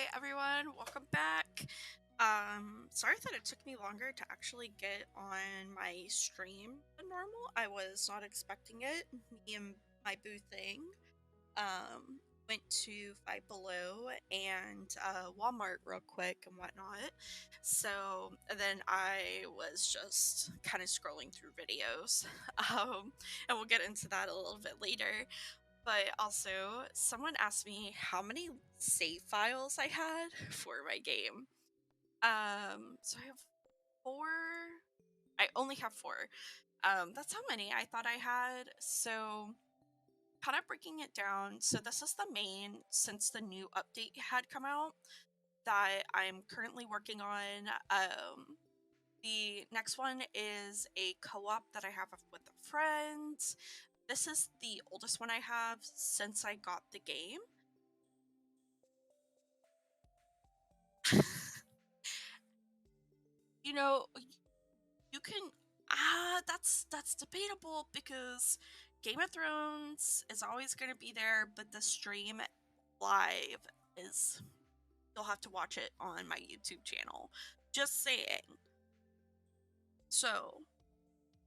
Hi everyone, welcome back. Sorry that it took me longer to actually get on my stream than normal. I was not expecting it. Me and my boo thing went to Five Below and Walmart real quick and whatnot. So then I was just kind of scrolling through videos. And we'll get into that a little bit later. But also, someone asked me how many save files I had for my game. So I have four. I only have four. That's how many I thought I had. So, kind of breaking it down. So, this is the main since the new update had come out that I'm currently working on. The next one is a co op that I have with a friend. This is the oldest one I have since I got the game. You know, you can that's debatable because Game of Thrones is always going to be there, but the stream live is you'll have to watch it on my YouTube channel. Just saying. So,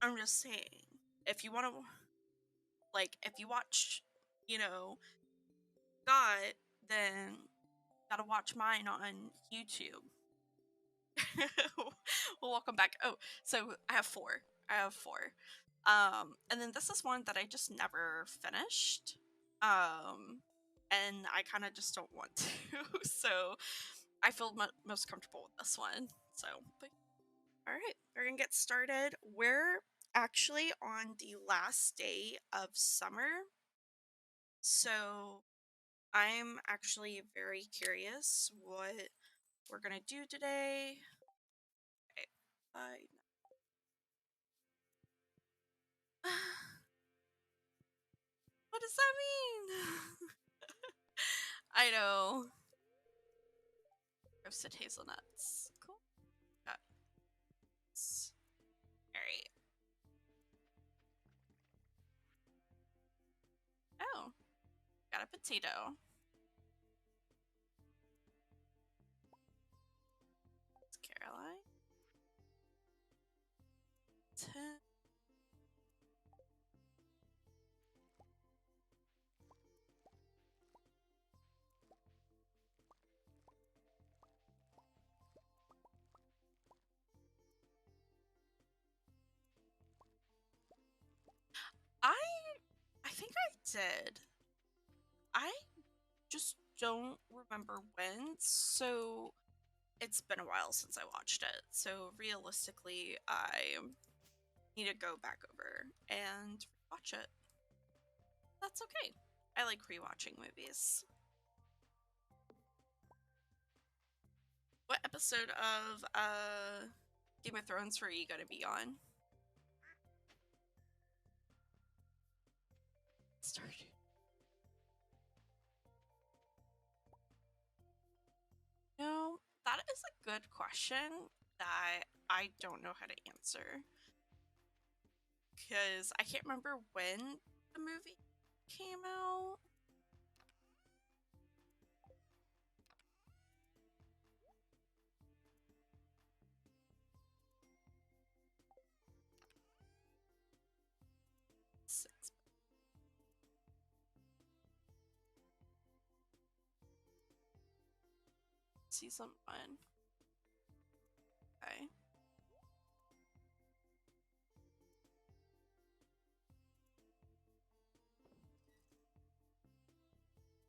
I'm just saying if you want to if you watch, you know, God, then gotta watch mine on YouTube. Well, welcome back. Oh, so I have four. I have four. And then this is one that I just never finished. And I kind of just don't want to. So I feel most comfortable with this one. So, but all right, we're gonna get started. We're actually on the last day of summer. So I'm actually very curious what we're gonna do today. Okay, bye. What does that mean? I know. Roasted hazelnuts. Cool. Got Alright. Oh, got a potato. It's Caroline. 10. I I think I did. I just don't remember when, so it's been a while since I watched it. So realistically, I need to go back over and watch it. That's okay. I like rewatching movies. What episode of Game of Thrones were you gonna be on? Stardew. No, that is a good question that I don't know how to answer because I can't remember when the movie came out. Six. Season 1. Okay.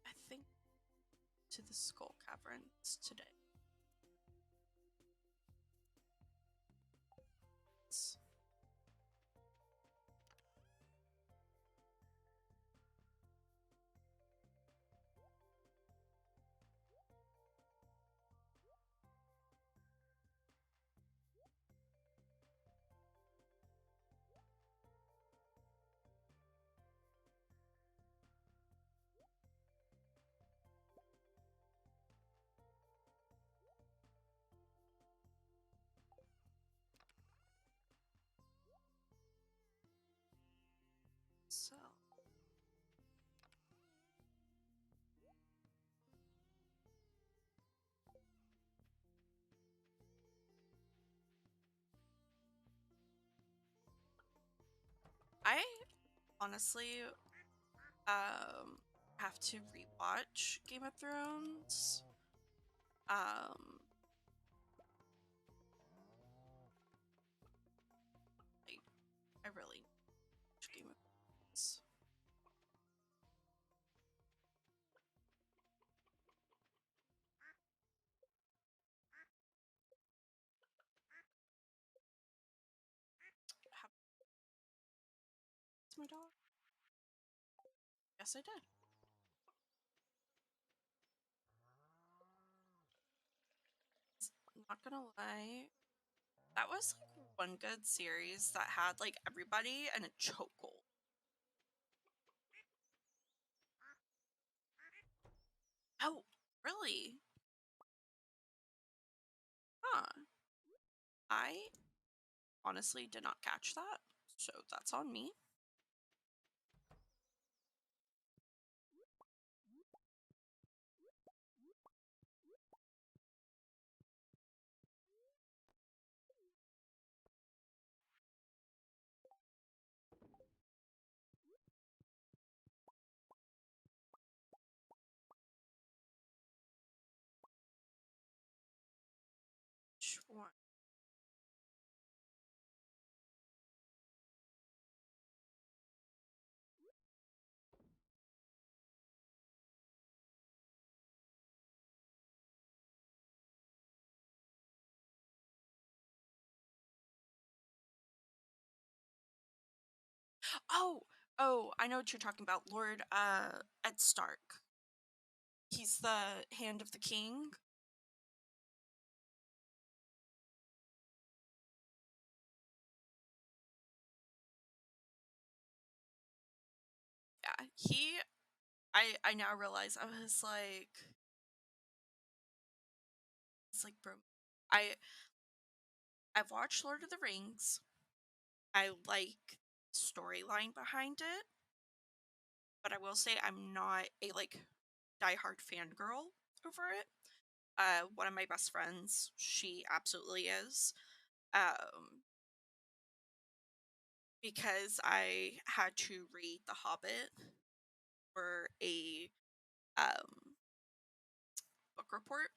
I think to the Skull Caverns today. I honestly have to rewatch Game of Thrones. Um like I really watch Game of Thrones. Have my dog? Yes, I did. Not gonna lie. That was like one good series that had like everybody and a chokehold. Oh, really? Huh. I honestly did not catch that, so that's on me. Which one? Oh, oh, I know what you're talking about. Lord Ed Stark. He's the hand of the king. Yeah, I now realize it's like bro. I I've watched Lord of the Rings. I like storyline behind it, but I will say I'm not a like diehard fangirl over it. One of my best friends, she absolutely is. Um, because I had to read The Hobbit for a book report.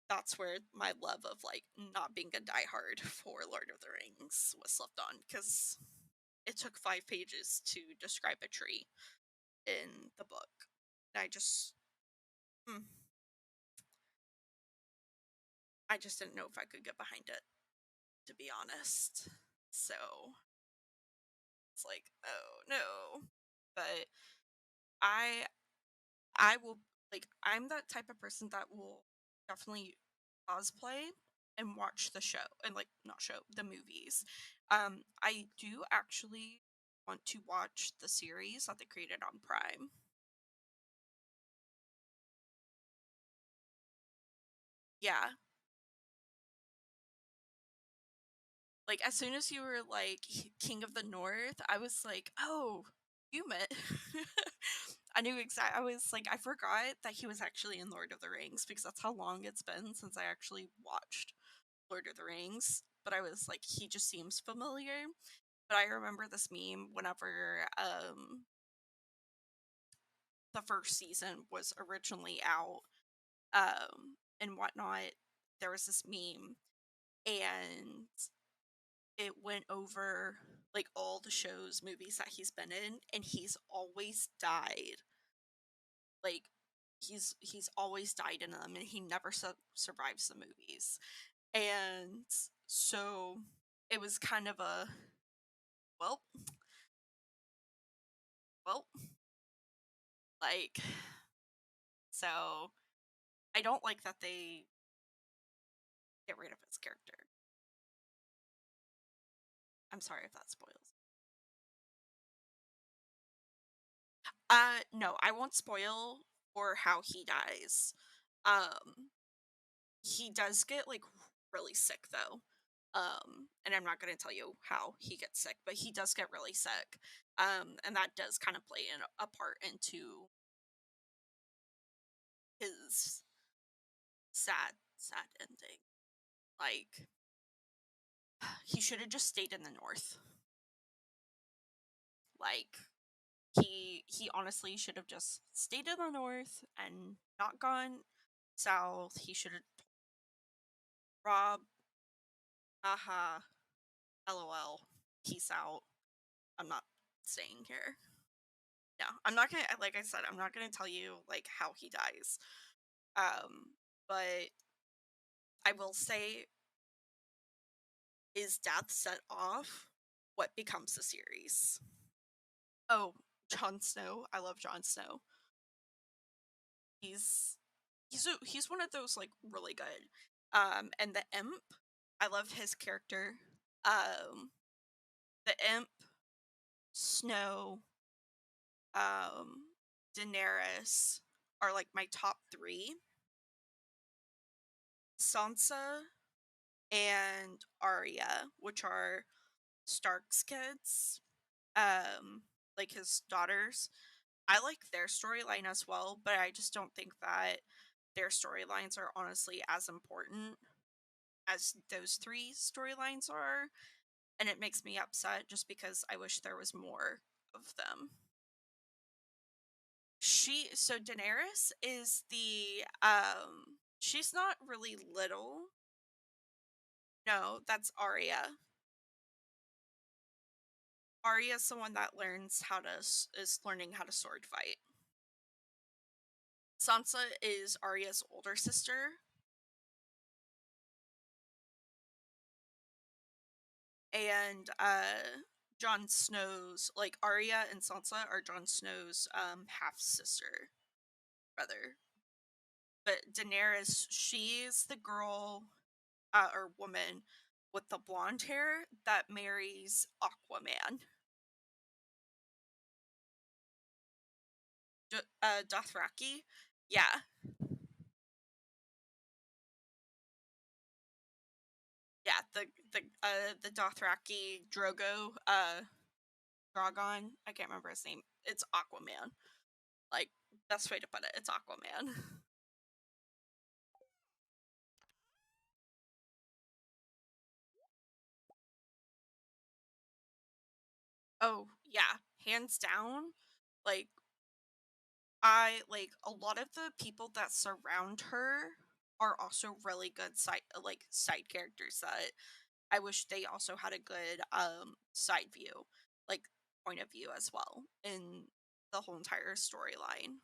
That's where my love of like not being a diehard for Lord of the Rings was left on because it took 5 pages to describe a tree in the book. I just, mm, I just didn't know if I could get behind it, to be honest. So it's like, oh no. But I I will like I'm that type of person that will definitely cosplay and watch the show and like not show the movies. I do actually want to watch the series that they created on Prime. Yeah, like as soon as you were like King of the North, I was like, oh, you met. I knew exactly. I was like, I forgot that he was actually in Lord of the Rings because that's how long it's been since I actually watched Lord of the Rings. But I was like, he just seems familiar. But I remember this meme whenever the first season was originally out and whatnot. There was this meme, and it went over like all the shows, movies that he's been in, and he's always died. Like he's always died in them, and he never survives the movies. And so it was kind of a well, well, like so I don't like that they get rid of his character. I'm sorry if that spoils. No, I won't spoil for how he dies. Um, he does get like really sick though. And I'm not going to tell you how he gets sick, but he does get really sick. And that does kind of play in a part into his sad ending. Like he should have just stayed in the north. Like he honestly should have just stayed in the north and not gone south. He should have Rob, aha, lol, peace out. I'm not staying here. No, I'm not gonna. Like I said, I'm not gonna tell you like how he dies. But I will say, is death set off what becomes the series? Oh, Jon Snow. I love Jon Snow. He's he's one of those like really good. And the imp, I love his character. Um, the imp, Snow, um, Daenerys are like my top three. Sansa and Arya, which are Stark's kids, um, like his daughters. I like their storyline as well, but I just don't think that their storylines are honestly as important as those three storylines are. And it makes me upset just because I wish there was more of them. So Daenerys is the she's not really little. No, that's Arya. Arya's someone that learns how to is learning how to sword fight. Sansa is Arya's older sister, and Jon Snow's like Arya and Sansa are Jon Snow's half sister brother. But Daenerys, she's the girl or woman with the blonde hair that marries Aquaman. Dothraki, yeah, yeah, the Dothraki Drogo, Drogon. I can't remember his name. It's Aquaman. Like best way to put it, it's Aquaman. Oh yeah, hands down. Like I like a lot of the people that surround her are also really good side characters that I wish they also had a good side view, like point of view as well in the whole entire storyline.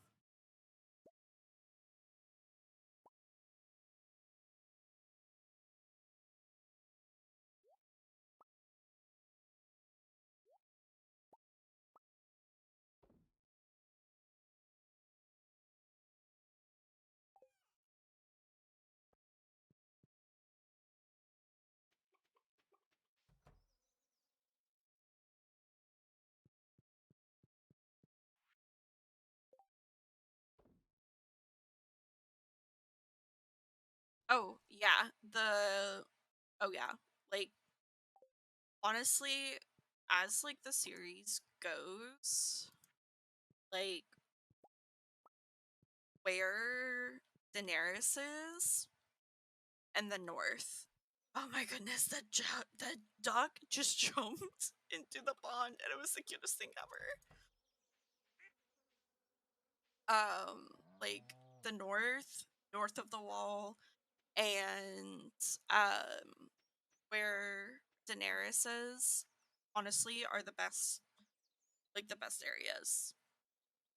Oh yeah, oh yeah, like honestly, as like the series goes, like where Daenerys is and the North. Oh my goodness, the duck just jumped into the pond, and it was the cutest thing ever. Um, like the north of the wall, and um, where Daenerys is, honestly, are the best, like the best areas.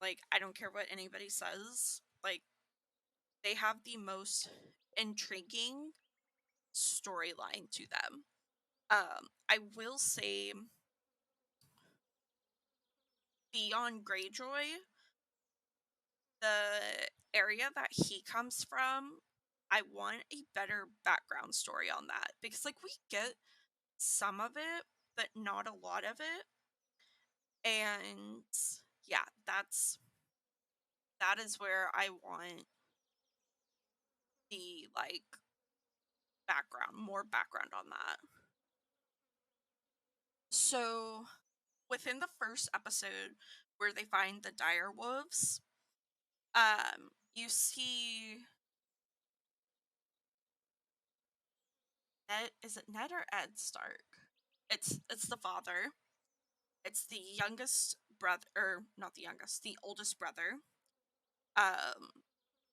Like I don't care what anybody says. Like they have the most intriguing storyline to them. I will say beyond Greyjoy, the area that he comes from, I want a better background story on that because like we get some of it, but not a lot of it. And yeah, that is where I want the like more background on that. So within the first episode where they find the dire wolves, you see Ned, is it Ned or Ed Stark? It's the father. It's the youngest brother, or not the youngest, the oldest brother. Um,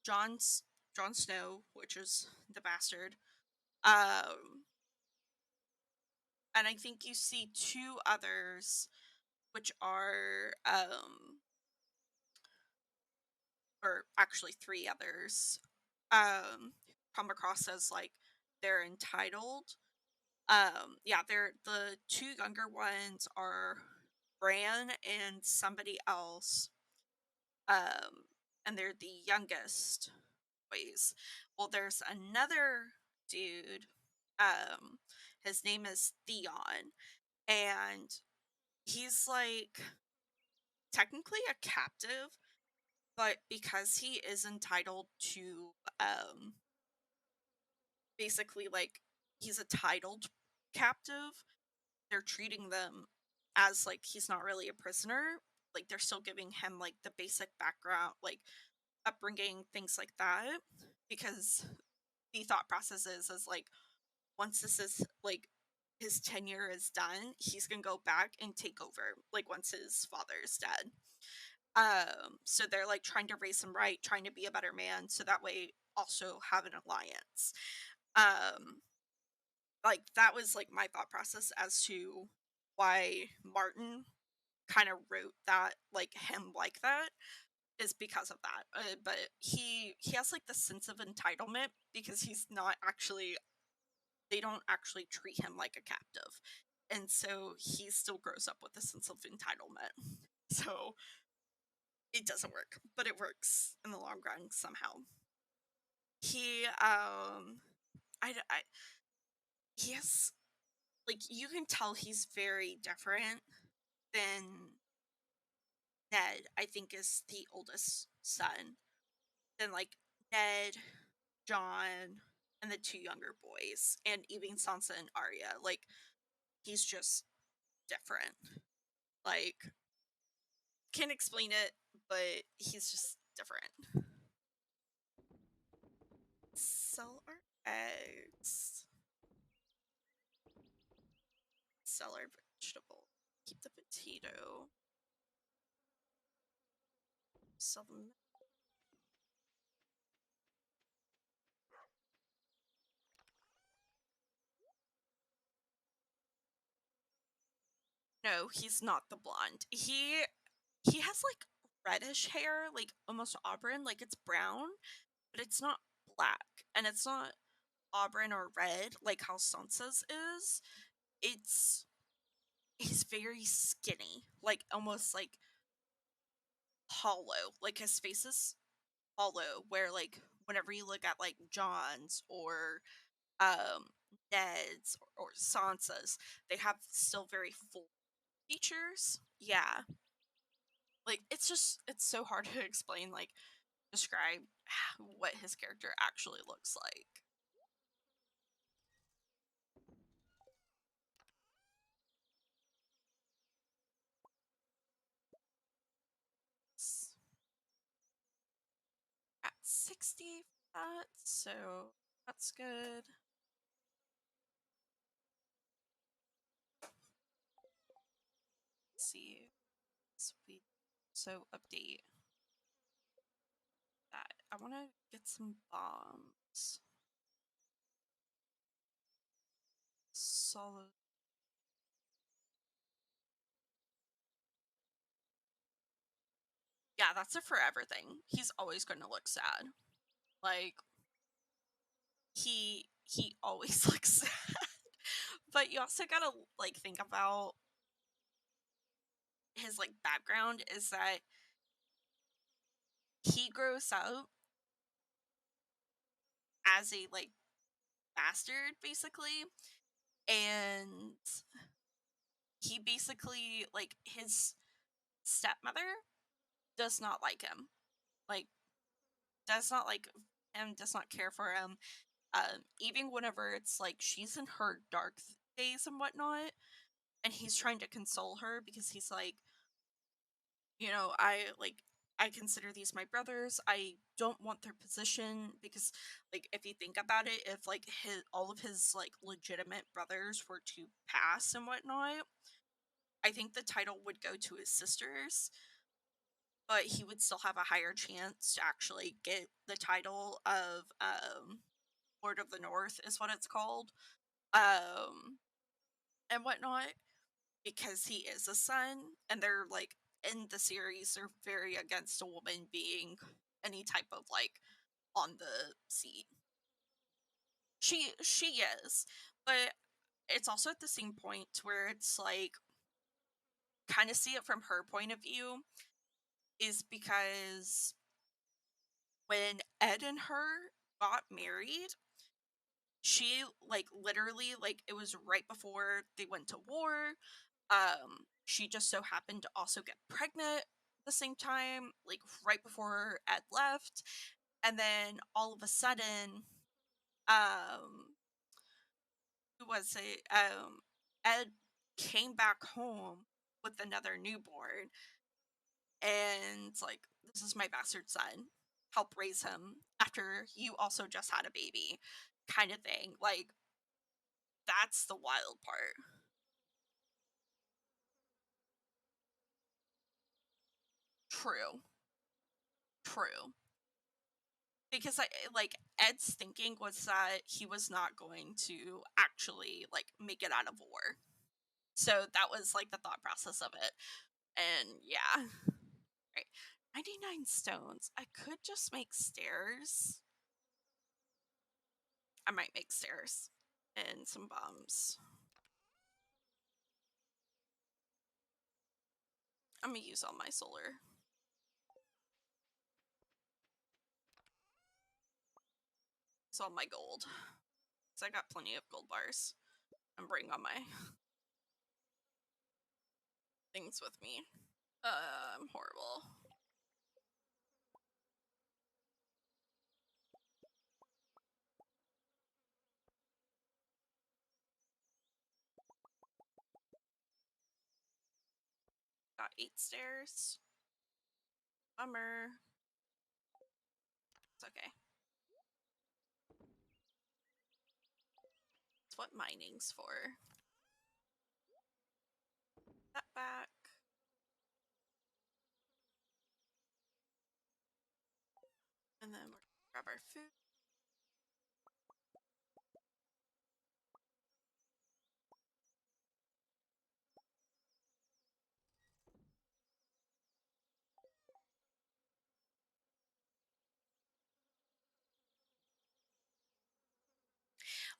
John's Jon Snow, which is the bastard. Um, and I think you see two others, which are or actually three others. Come across as like they're entitled. Yeah, they're the two younger ones are Bran and somebody else. Um, and they're the youngest boys. Well, there's another dude. Um, his name is Theon, and he's like technically a captive, but because he is entitled to um basically like he's a titled captive, they're treating them as like he's not really a prisoner. Like they're still giving him like the basic background, like upbringing, things like that. Because the thought process is like once this is like his tenure is done, he's gonna go back and take over. Like once his father is dead. So they're like trying to raise him right, trying to be a better man, so that way also have an alliance. Um, like that was like my thought process as to why Martin kind of wrote that like him like that is because of that. But he has like the sense of entitlement because he's not actually they don't actually treat him like a captive. And so he still grows up with a sense of entitlement. So it doesn't work, but it works in the long run somehow. He I he has like you can tell he's very different than Ned. I think is the oldest son. Than like Ned, John, and the two younger boys, and even Sansa and Arya. Like he's just different. Like can't explain it, but he's just different. Sell our eggs. Sell our vegetable. Keep the potato. Sell them. No, he's not the blonde. He has like reddish hair, like almost auburn, like it's brown, but it's not black, and it's not auburn or red like how Sansa's is. It's he's very skinny, like almost like hollow. Like his face is hollow, where like whenever you look at like John's or um Ned's or Sansa's, they have still very full features. Yeah. Like it's just it's so hard to explain like describe what his character actually looks like. It's at 60 for that, so that's good. Let's see. Sweet. So update that. I want to get some bombs. Solid. Yeah, that's it for everything. He's always going to look sad. Like he always looks sad. But you also got to like think about his like background is that he grows up as a like bastard basically, and he basically like his stepmother does not like him. Like does not like him, does not care for him. Even whenever it's like she's in her dark days and whatnot, and he's trying to console her because he's like, you know, I consider these my brothers. I don't want their position because like if you think about it, if like his all of his like legitimate brothers were to pass and whatnot, I think the title would go to his sisters, but he would still have a higher chance to actually get the title of Lord of the North is what it's called. Um and whatnot, because he is a son, and they're like in the series they're very against a woman being any type of like on the seat. She is, but it's also at the same point where it's like kind of see it from her point of view is because when Ed and her got married, she like literally like it was right before they went to war. She just so happened to also get pregnant the same time, like right before Ed left, and then all of a sudden, um, who was it? Ed came back home with another newborn, and like, this is my bastard son. Help raise him after you also just had a baby, kind of thing. Like, that's the wild part. True, true. Because like Ed's thinking was that he was not going to actually like make it out of war. So that was like the thought process of it. And yeah. Right. 99 stones. I could just make stairs. I might make stairs and some bombs. I'm gonna use all my solar. It's all my gold. Because I got plenty of gold bars. I'm bringing all my things with me. I'm horrible. Got 8 stairs. Bummer. It's okay. It's what mining's for. That back. And then we're gonna grab our food.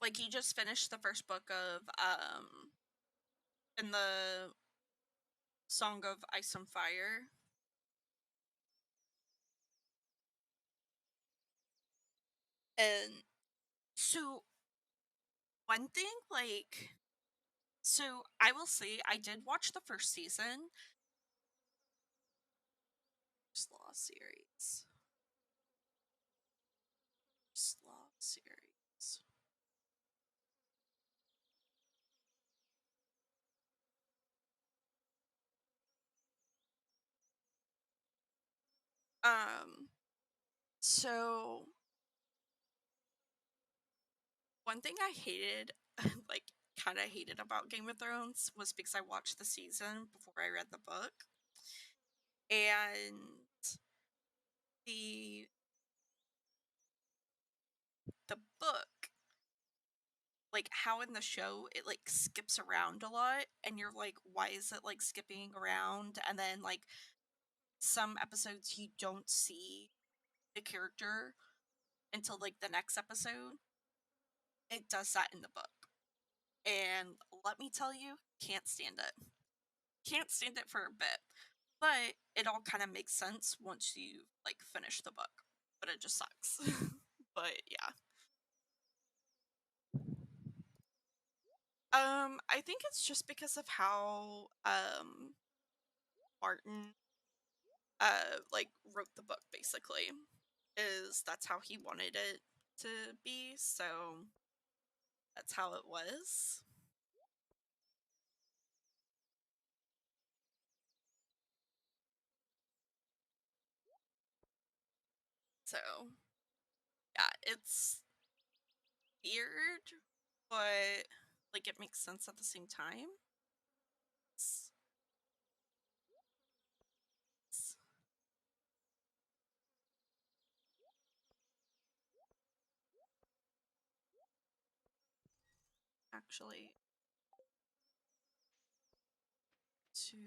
Like, he just finished the first book of in the Song of Ice and Fire. And so one thing, like, so I will say I did watch the first season. Slaw series. Slaw series. Um, so one thing I hated, like, kind of hated about Game of Thrones was because I watched the season before I read the book. And the the book, like how in the show it like skips around a lot and you're like, why is it like skipping around? And then like some episodes you don't see the character until like the next episode. It does that in the book. And let me tell you, can't stand it. Can't stand it for a bit. But it all kind of makes sense once you like finish the book. But it just sucks. But yeah. I think it's just because of how Martin like wrote the book basically. Is that's how he wanted it to be, so that's how it was. So yeah, it's weird, but like it makes sense at the same time. actually to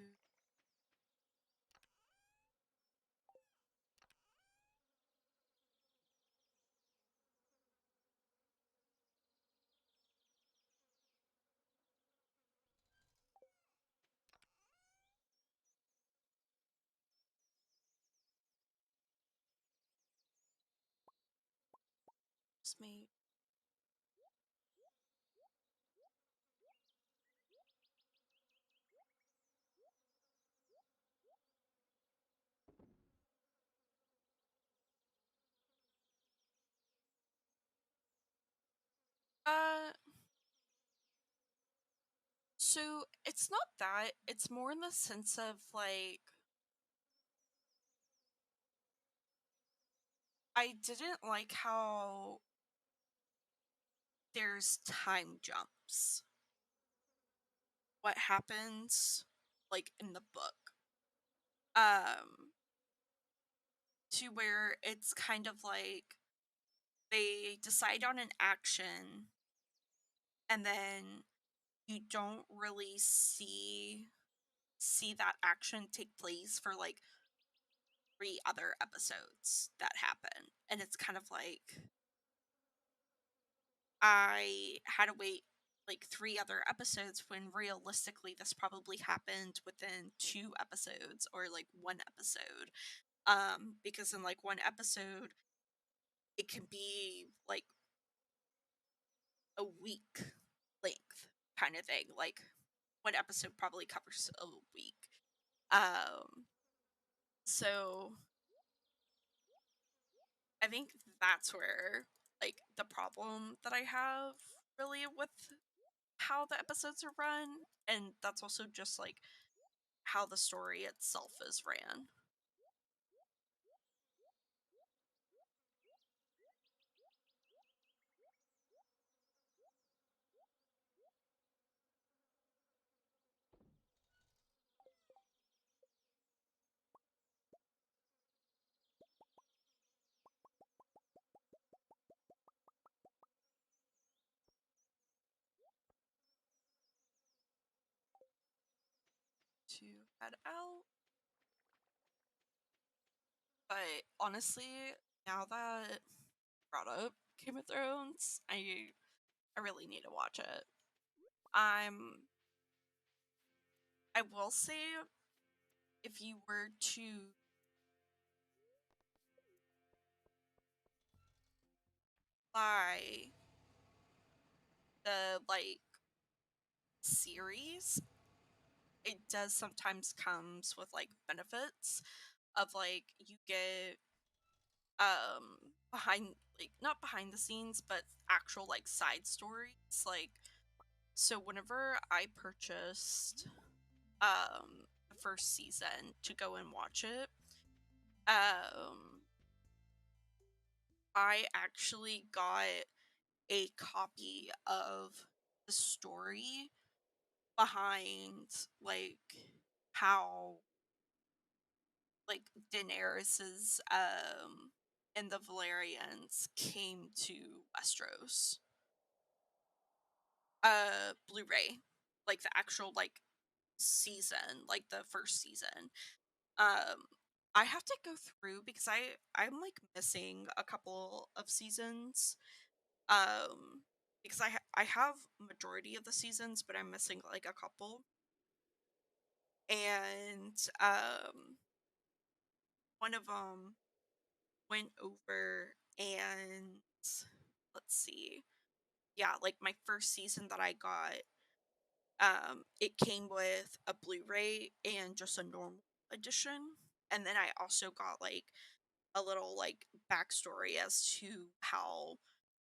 just me. Uh, so it's not that. It's more in the sense of like I didn't like how there's time jumps. What happens like in the book. Um to where it's kind of like they decide on an action and then you don't really see that action take place for like three other episodes that happen. And it's kind of like I had to wait like three other episodes when realistically this probably happened within two episodes or like one episode. Because in like one episode it can be like a week length kind of thing. Like one episode probably covers a week. Um so I think that's where like the problem that I have really with how the episodes are run, and that's also just like how the story itself is ran. To head out, but honestly, now that brought up Game of Thrones, I really need to watch it. I'm I will say if you were to buy the like series, it does sometimes comes with like benefits of like you get behind like not behind the scenes but actual like side stories. Like so whenever I purchased the first season to go and watch it, um I actually got a copy of the story behind like how like Daenerys's and the Valerians came to Westeros. Blu-ray, like the actual like season, like the first season. Um I have to go through because I'm like missing a couple of seasons. Um because I have majority of the seasons, but I'm missing like a couple. And one of them went over and let's see. Yeah, like my first season that I got, it came with a Blu-ray and just a normal edition. And then I also got like a little like backstory as to how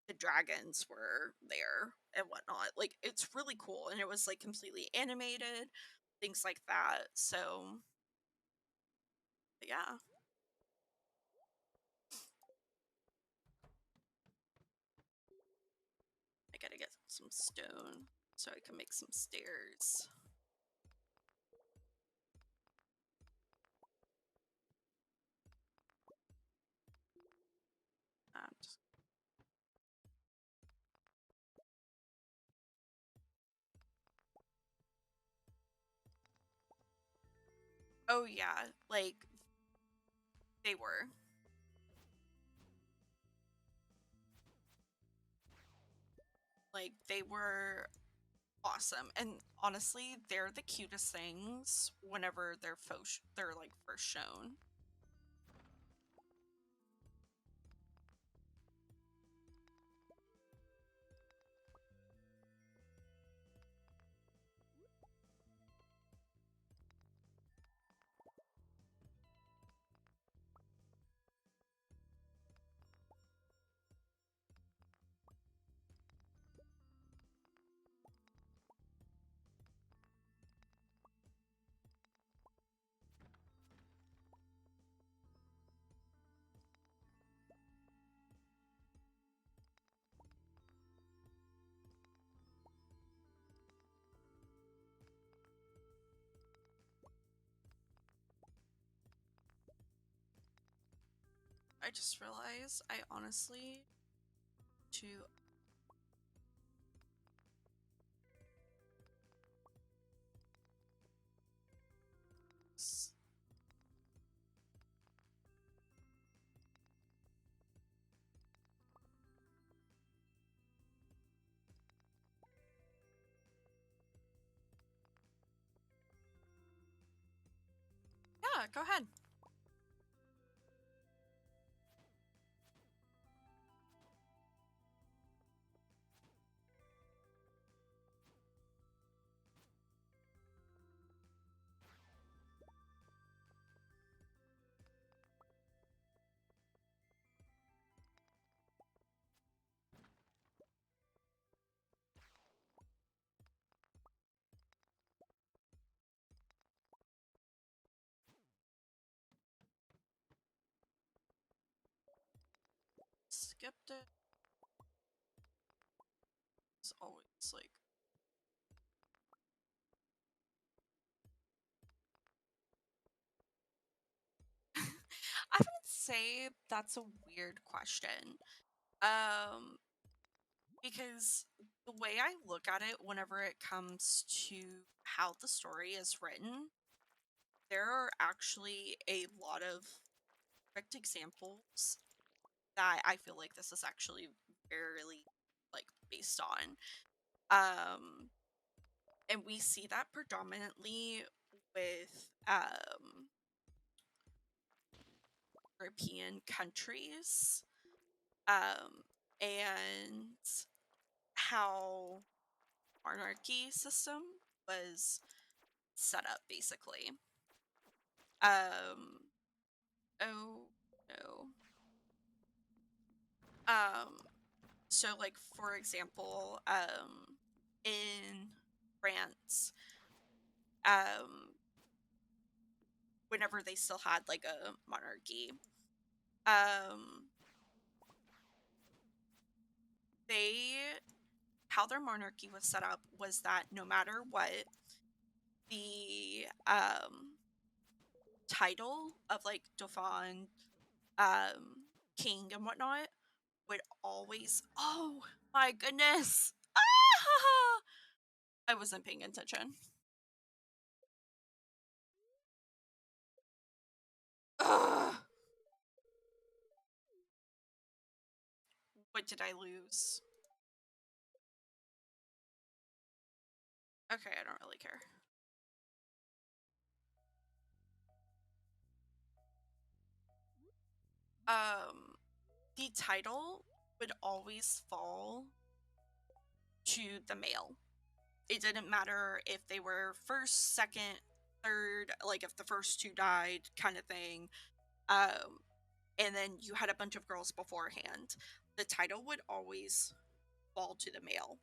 the dragons were there and whatnot. Like it's really cool, and it was like completely animated, things like that. So yeah, I gotta get some stone so I can make some stairs. Just Oh yeah, like they were. Like they were awesome. And honestly, they're the cutest things whenever they're like first shown. I just realized I honestly to yeah, go ahead. Skipped it. It's always like I would say that's a weird question. Um, because the way I look at it whenever it comes to how the story is written, there are actually a lot of perfect examples that I feel like this is actually very like based on. Um, and we see that predominantly with European countries. And how monarchy system was set up basically. Um oh no. Um so like for example, in France, um whenever they still had like a monarchy, um they how their monarchy was set up was that no matter what, the title of like Dauphin, king and whatnot would always, oh my goodness, ah! I wasn't paying attention. Ugh. What did I lose? Okay, I don't really care. The title would always fall to the male. It didn't matter if they were first, second, third, like if the first two died, kind of thing. Um, and then you had a bunch of girls beforehand. The title would always fall to the male.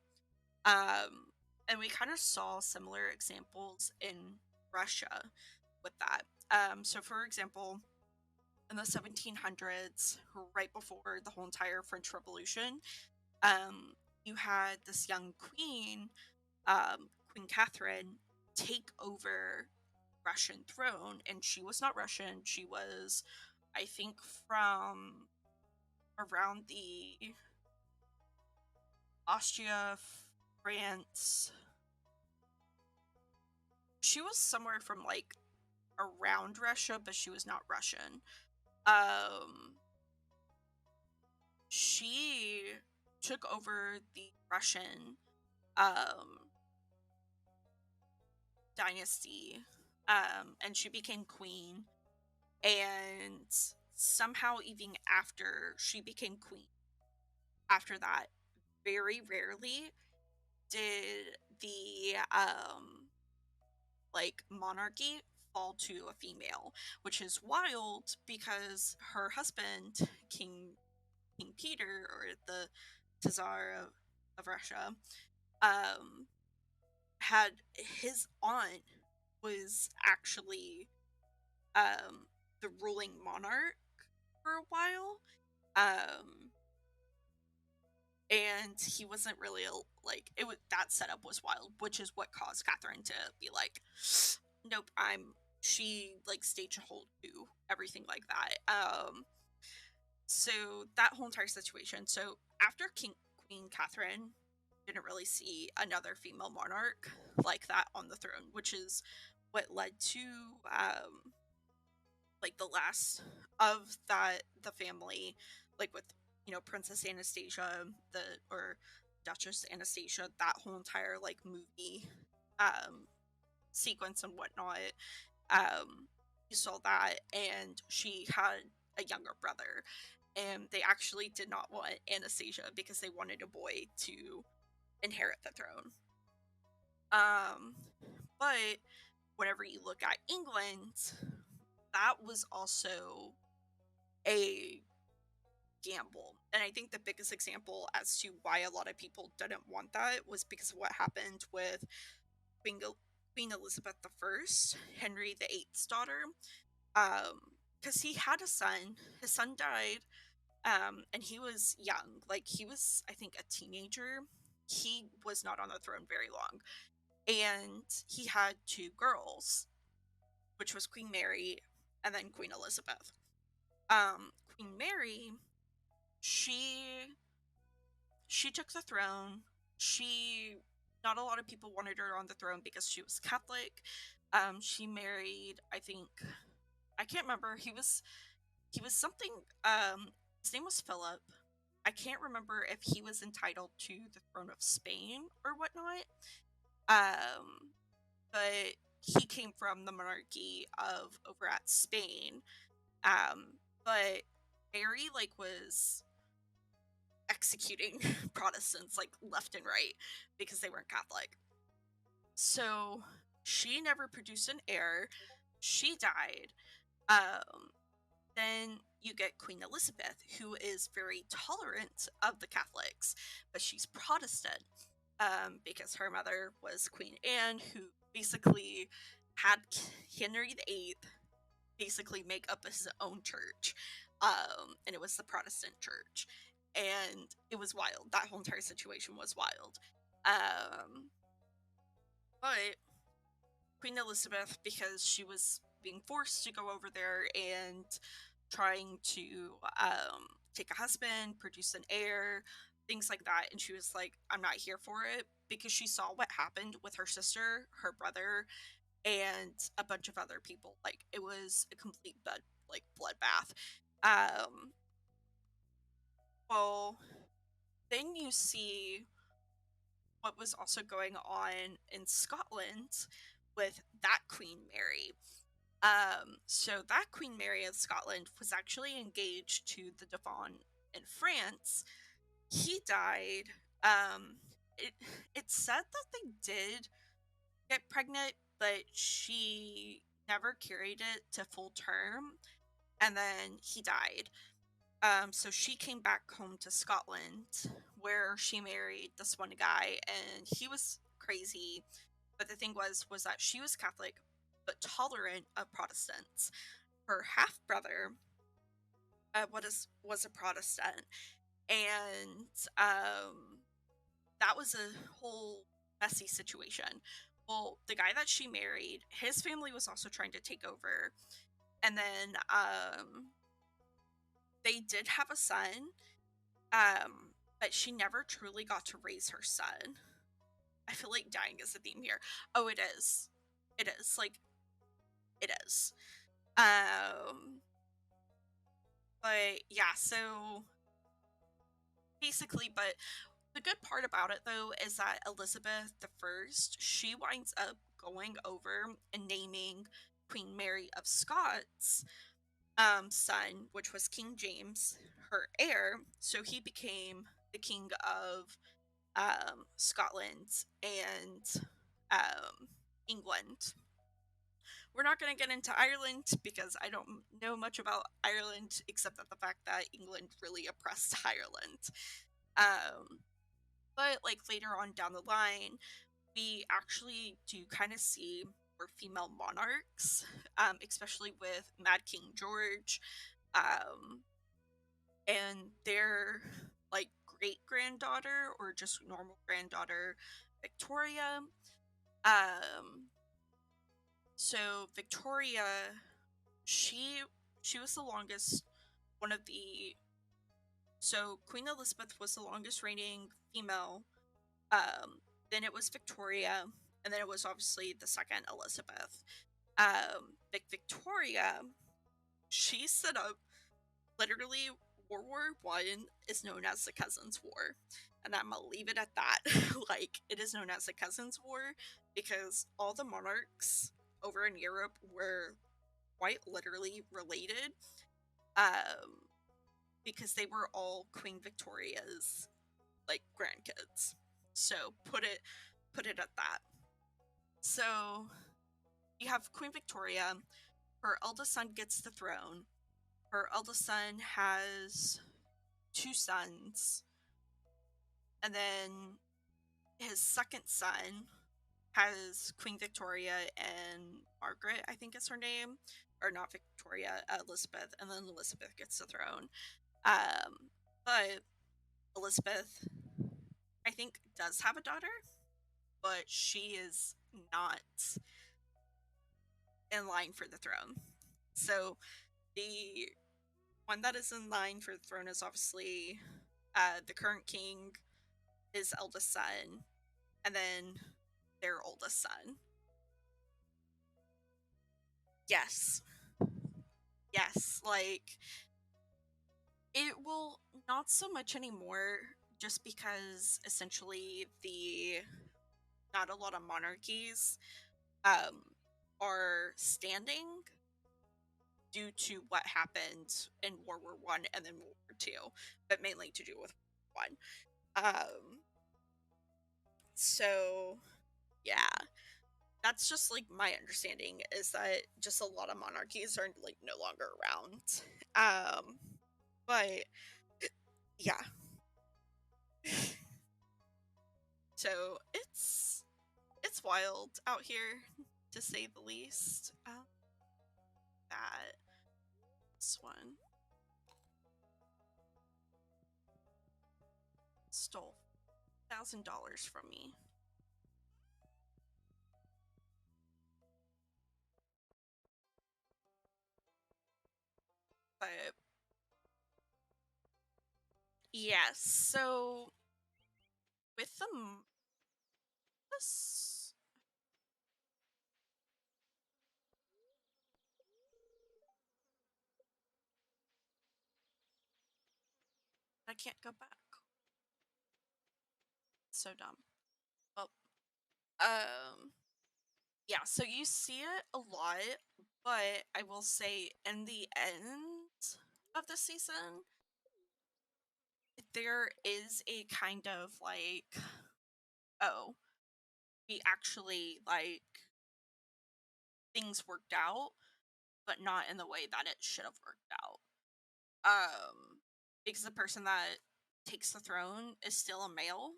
Um, and we kind of saw similar examples in Russia with that. So, for example, in the 1700s, right before the whole entire French Revolution, you had this young queen, Queen Catherine, take over Russian throne, and she was not Russian. She was, I think, from around the Austria, France. She was somewhere from like around Russia, but she was not Russian. Um, she took over the Russian um, dynasty, and she became queen. And somehow, even after she became queen, after that, very rarely did the like monarchy fall to a female, which is wild because her husband, King Peter, or the Tsar of Russia, um, had his aunt was actually um, the ruling monarch for a while. Um, and he wasn't really like it was that setup was wild, which is what caused Catherine to be like, nope, I'm she like stage a hold to everything like that. So that whole entire situation. So after Queen Catherine didn't really see another female monarch like that on the throne, which is what led to like the last of the family, like with Princess Anastasia, the or Duchess Anastasia, that whole entire like movie um sequence and whatnot. um you saw that, and she had a younger brother, and they actually did not want Anastasia because they wanted a boy to inherit the throne. um but whenever you look at England, that was also a gamble. And I think the biggest example as to why a lot of people didn't want that was because of what happened with Queen, Queen Elizabeth I, Henry VIII's daughter. Because he had a son. His son died, and he was young. Like, he was, I think, a teenager. He was not on the throne very long. And he had two girls, which was Queen Mary and then Queen Elizabeth. Queen Mary, she she took the throne. She Not a lot of people wanted her on the throne because she was Catholic. She married, I think, I can't remember. He was something. His name was Philip. I can't remember if he was entitled to the throne of Spain or whatnot. Um, but he came from the monarchy of over at Spain. But Mary like was executing Protestants like left and right because they weren't Catholic. So she never produced an heir. She died. Um, then you get Queen Elizabeth, who is very tolerant of the Catholics, but she's Protestant, because her mother was Queen Anne, who basically had Henry VIII basically make up his own church, and it was the Protestant church, and it was wild. That whole entire situation was wild. Um, but Queen Elizabeth, because she was being forced to go over there and trying to take a husband, produce an heir, things like that, and she was like, "I'm not here for it," because she saw what happened with her sister, her brother, and a bunch of other people. Like, it was a complete bloodbath. Um, well, then you see what was also going on in Scotland with that Queen Mary. So that Queen Mary of Scotland was actually engaged to the Dauphin in France. He died. Um, it it's said that they did get pregnant, but she never carried it to full term, and then he died. So she came back home to Scotland, where she married this one guy, and he was crazy. But the thing was that she was Catholic, but tolerant of Protestants. Her half brother, was a Protestant, and that was a whole messy situation. Well, the guy that she married, his family was also trying to take over, and then they did have a son, but she never truly got to raise her son. I feel like dying is a theme here. Oh, it is. It is. Like, It is. Um, but yeah, so basically, but the good part about it though is that Elizabeth the First, she winds up going over and naming Queen Mary of Scots son, which was King James, her heir. So he became the king of Scotland and England. We're not going to get into Ireland because I don't know much about Ireland except that the fact that England really oppressed Ireland. Um, but like later on down the line, we actually do kind of see more female monarchs, especially with Mad King George, um, and their like great granddaughter or just normal granddaughter Victoria. Um, so Victoria, she she was the longest one of the so Queen Elizabeth was the longest reigning female. Then it was Victoria, and then it was obviously the second Elizabeth. Victoria, she set up literally World War I is known as the Cousins War, and I'm gonna leave it at that. Like it is known as the Cousins War because all the monarchs over in Europe were quite literally related, um, because they were all Queen Victoria's like grandkids. So put it at that. So you have Queen Victoria. Her eldest son gets the throne. Her eldest son has two sons, and then his second son has Queen Victoria and Margaret, I think is her name, or not Victoria, Elizabeth, and then Elizabeth gets the throne. But Elizabeth, I think, does have a daughter, but she is not in line for the throne. So the one that is in line for the throne is obviously the current king, his eldest son, and then their oldest son. Yes. Yes. Like, it will not so much anymore just because essentially the not a lot of monarchies um are standing due to what happened in World War I and then World War II, but mainly to do with one. So yeah, that's just like my understanding is that just a lot of monarchies are like no longer around. Um, but yeah, so it's wild out here to say the least. That this one stole $1,000 from me. But yes, so with the this, I can't go back. So dumb. Well, um, yeah. So you see it a lot, but I will say in the end of the season, there is a kind of like, oh, we actually like things worked out, but not in the way that it should have worked out. Because the person that takes the throne is still a male,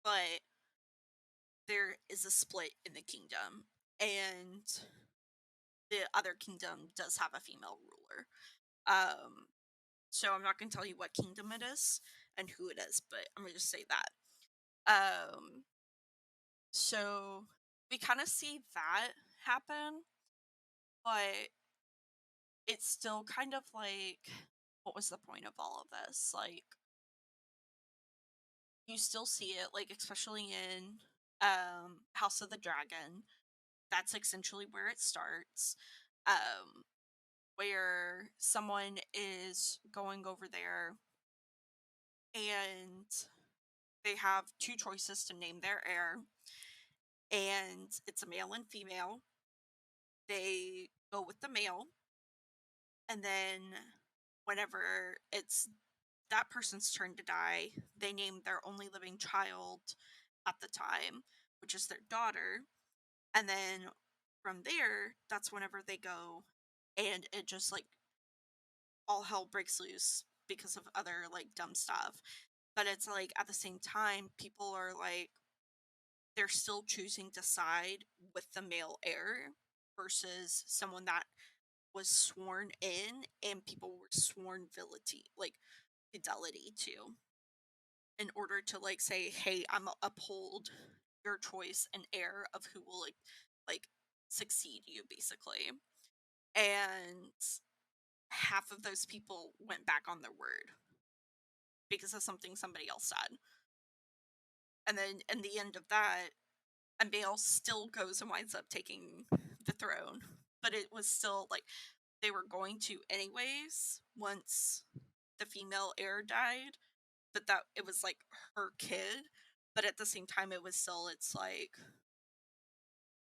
but there is a split in the kingdom, and the other kingdom does have a female ruler. Um, so I'm not going to tell you what kingdom it is and who it is, but I'm going to just say that. Um, so we kind of see that happen, but it's still kind of like, what was the point of all of this? Like, you still see it, like especially in House of the Dragon. that's essentially where it starts. Um, where someone is going over there and they have two choices to name their heir, and it's a male and female. They go with the male, and then whenever it's that person's turn to die, they name their only living child at the time, which is their daughter. And then from there, that's whenever they go, and it just like all hell breaks loose because of other like dumb stuff. But it's like at the same time, people are like, they're still choosing to side with the male heir versus someone that was sworn in and people were sworn fidelity to, in order to like say, hey, I'm uphold your choice and heir of who will like succeed you basically. And half of those people went back on their word because of something somebody else said. And then in the end of that, a male still goes and winds up taking the throne. But it was still like they were going to anyways once the female heir died, but that it was like her kid. But at the same time, it was still, it's like,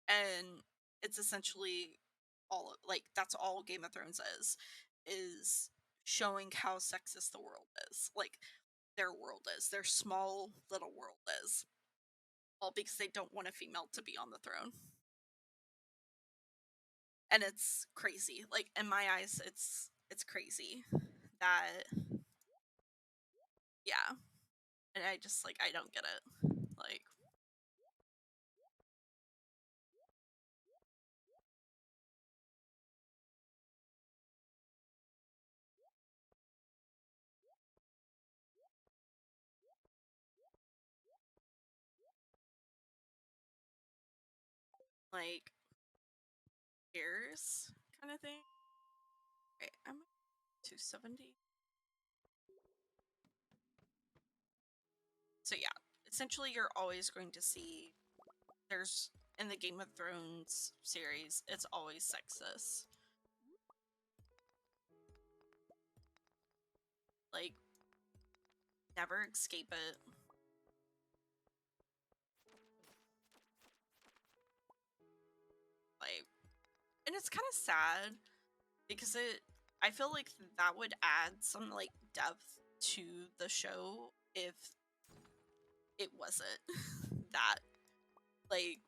and it's essentially all like that's all Game of Thrones is showing how sexist the world is. Like their world is, their small little world is, all because they don't want a female to be on the throne. And it's crazy. Like in my eyes, it's crazy that, yeah. And I just like I don't get it. Like years kind of thing. Right, I'm 270. So yeah, essentially you're always going to see, there's in the Game of Thrones series, it's always sexist. Like never escape it. Like, and it's kind of sad because I feel like that would add some like depth to the show if it wasn't that. Like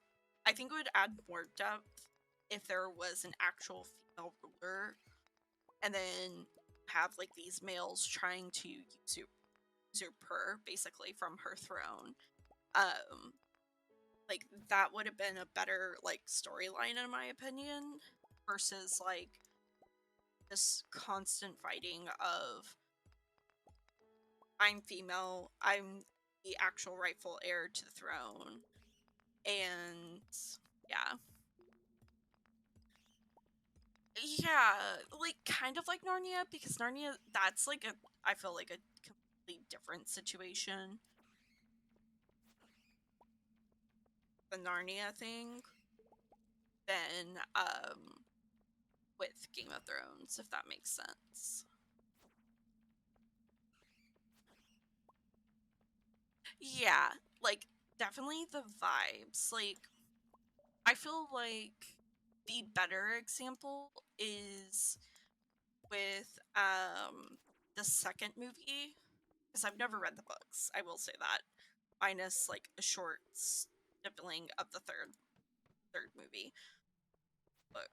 I think it would add more depth if there was an actual female ruler, and then have like these males trying to usurp her basically from her throne. um like that would have been a better like storyline in my opinion, versus like this constant fighting of, I'm female, I'm the actual rightful heir to the throne. And yeah. Yeah, like kind of like Narnia, because Narnia, that's like a, I feel like a completely different situation, the Narnia thing, than with Game of Thrones, if that makes sense. Yeah, like definitely the vibes. Like I feel like the better example is with the second movie, because I've never read the books. I will say that, minus like a short snippling of the third movie book.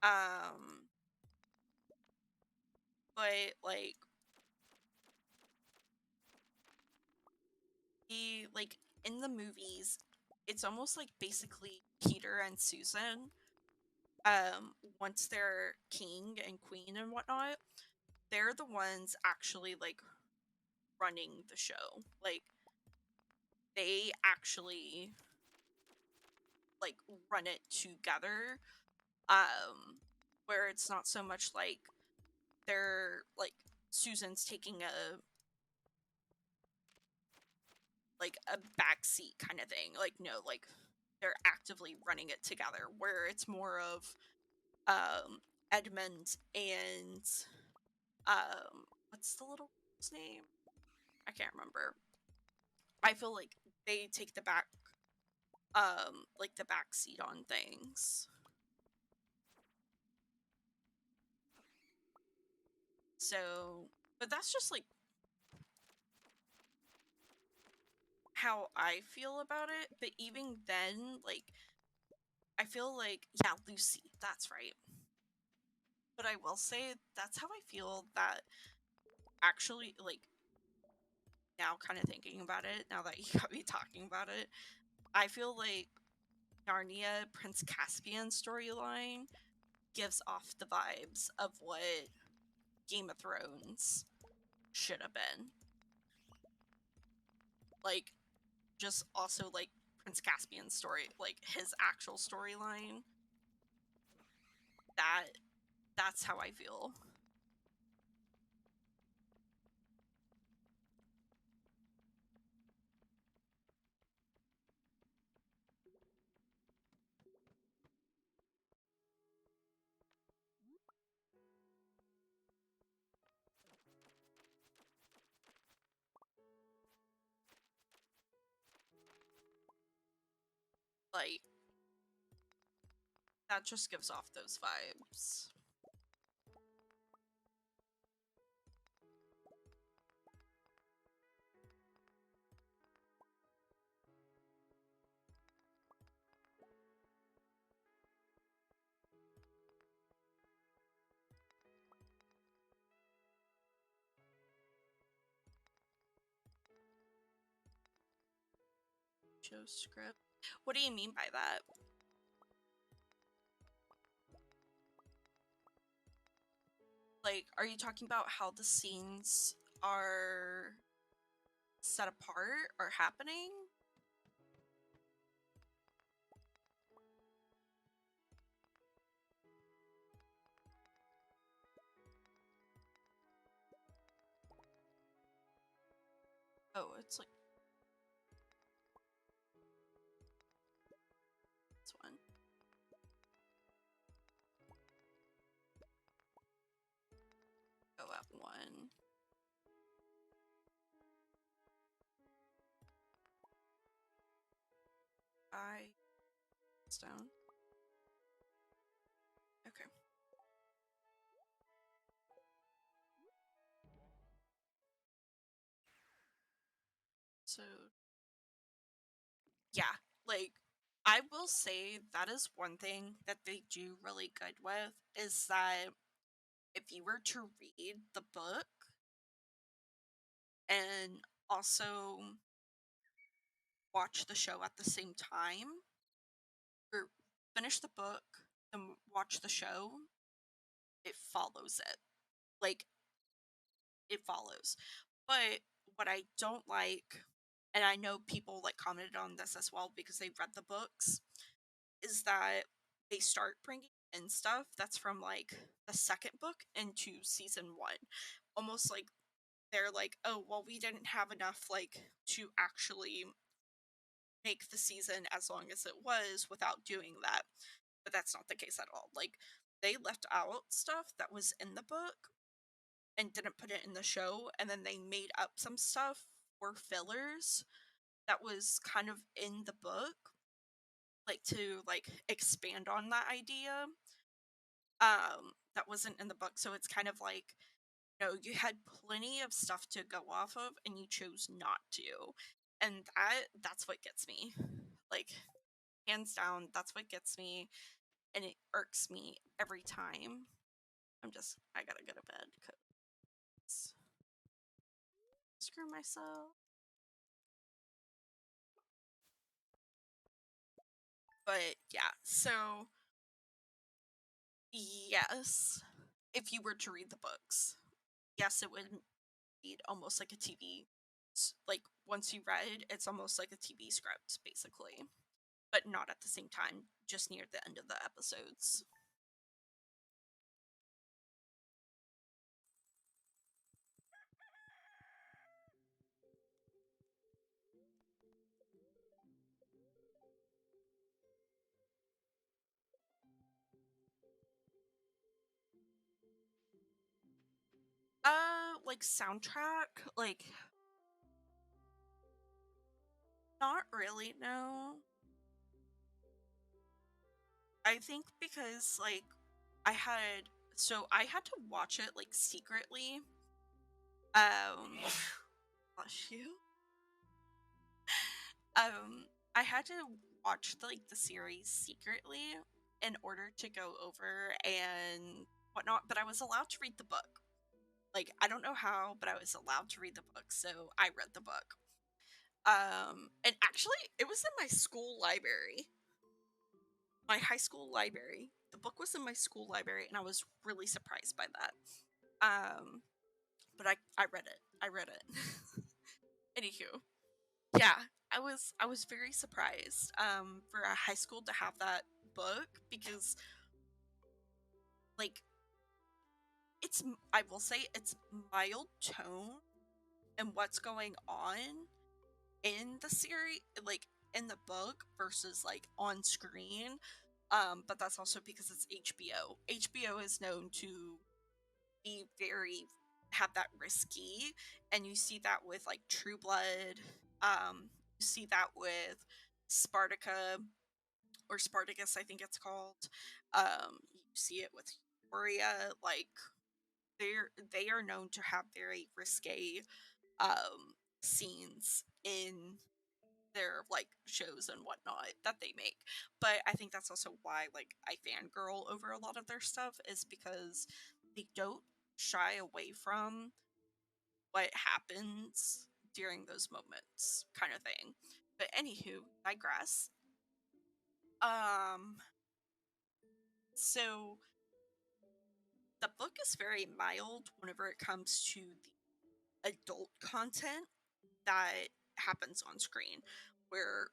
Um, but like the like in the movies, it's almost like basically Peter and Susan. Once they're king and queen and whatnot, they're the ones actually like running the show. Like they actually like run it together. Where it's not so much like they're like Susan's taking a backseat kind of thing. Like no, like they're actively running it together, where it's more of um Edmund and what's the little girl's name? I can't remember. I feel like they take the back seat on things. So, but that's just like how I feel about it. But even then, like, I feel like, yeah, Lucy, that's right. But I will say that's how I feel that actually, like, now kind of thinking about it, now that you got me talking about it, I feel like Narnia Prince Caspian storyline gives off the vibes of what Game of Thrones should have been. Like, just also like Prince Caspian's story, like his actual storyline. That's how I feel. Like, that just gives off those vibes. Show script. What do you mean by that? Like, are you talking about how the scenes are set apart or happening? Oh, it's like this one. Go at one. I stone. Okay. So yeah, like I will say that is one thing that they do really good with is that if you were to read the book and also watch the show at the same time, or finish the book and watch the show, it follows it. Like, it follows. But what I don't like, and I know people like commented on this as well because they read the books, is that they start bringing in stuff that's from like the second book into season one. Almost like they're like, oh, well, we didn't have enough like to actually make the season as long as it was without doing that. But that's not the case at all. Like, they left out stuff that was in the book and didn't put it in the show, and then they made up some stuff for fillers that was kind of in the book, like to like expand on that idea. That wasn't in the book, so it's kind of like, you had plenty of stuff to go off of and you chose not to. And that's what gets me. Like, hands down, that's what gets me, and it irks me every time. I gotta go to bed because screw myself. But yeah, so yes, if you were to read the books, yes, it would read almost like a TV. Like, once you read, it's almost like a TV script, basically, but not at the same time, just near the end of the episodes. like soundtrack, like not really, no. I think because like I had to watch it like secretly. Bless you. I had to watch like the series secretly in order to go over and whatnot, but I was allowed to read the book. Like I don't know how, but I was allowed to read the book, so I read the book. And actually, it was in my school library, my high school library. The book was in my school library, and I was really surprised by that. Um, but I read it. I read it. Anywho, yeah, I was very surprised for a high school to have that book because like I will say it's mild tone and what's going on in the series, like in the book versus like on screen. But that's also because it's HBO. HBO is known to be very have that risky, and you see that with like True Blood. You see that with Spartacus or Spartacus, I think it's called. You see it with Euphoria. Like they are known to have very risque scenes in their like shows and whatnot that they make. But I think that's also why like I fangirl over a lot of their stuff is because they don't shy away from what happens during those moments, kind of thing. But anywho, digress. Um, so the book is very mild whenever it comes to the adult content that happens on screen, where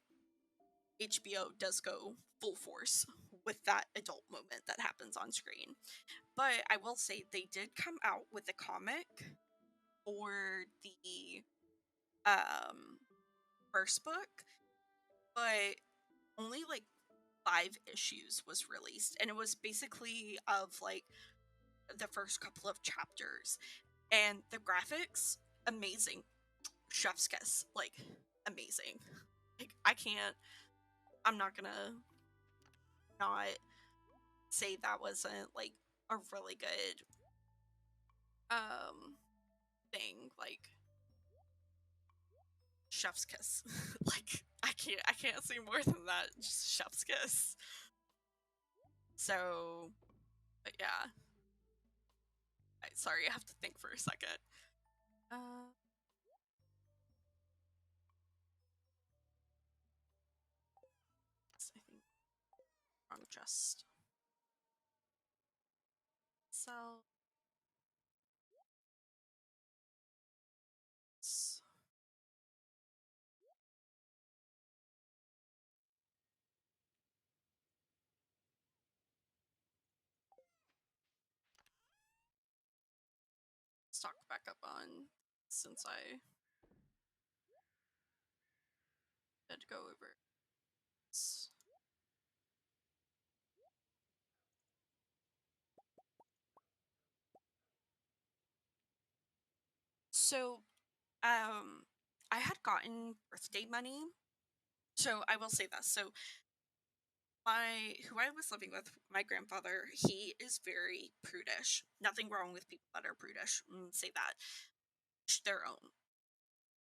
HBO does go full force with that adult moment that happens on screen. But I will say they did come out with a comic for the um first book, but only like 5 issues was released, and it was basically of like the first couple of chapters. And the graphics, amazing. Chef's kiss, like amazing. Like I'm not gonna not say that wasn't like a really good um thing. Like chef's kiss. Like I can't say more than that. Just chef's kiss. So but yeah. Sorry, I have to think for a second. Uh I think wrong just so stock back up on since I had to go over. So, I had gotten birthday money. So I will say this. So my who I was living with, my grandfather, he is very prudish. Nothing wrong with people that are prudish. Say that. Each their own.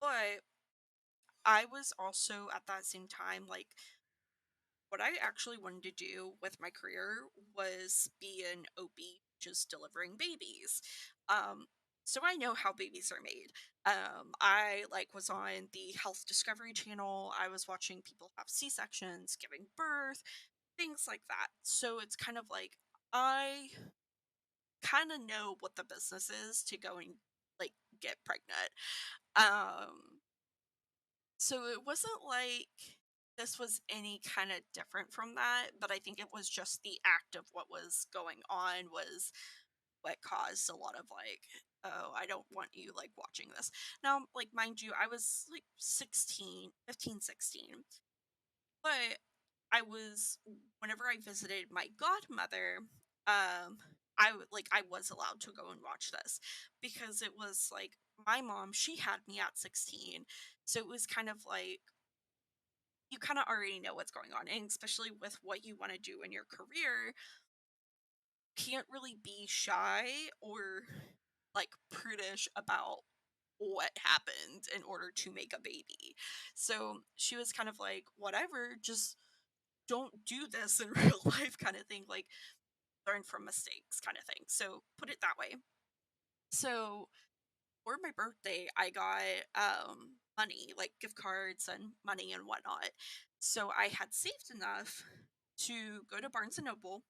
But I was also at that same time like what I actually wanted to do with my career was be an OB, just delivering babies. Um, so I know how babies are made. I like was on the Health Discovery Channel. I was watching people have C sections, giving birth, things like that. So it's kind of like I kind of know what the business is to go and like get pregnant. Um, so it wasn't like this was any kind of different from that, but I think it was just the act of what was going on was what caused a lot of like, oh, I don't want you like watching this. Now, like mind you, I was like 16, 15, 16. But I was whenever I visited my godmother, um I was allowed to go and watch this because it was like my mom, she had me at 16. So it was kind of like you kind of already know what's going on, and especially with what you want to do in your career, can't really be shy or like prudish about what happened in order to make a baby. So she was kind of like, whatever, just don't do this in real life, kind of thing, like learn from mistakes, kind of thing. So put it that way. So for my birthday, I got money, like gift cards and money and whatnot. So I had saved enough to go to Barnes and Noble,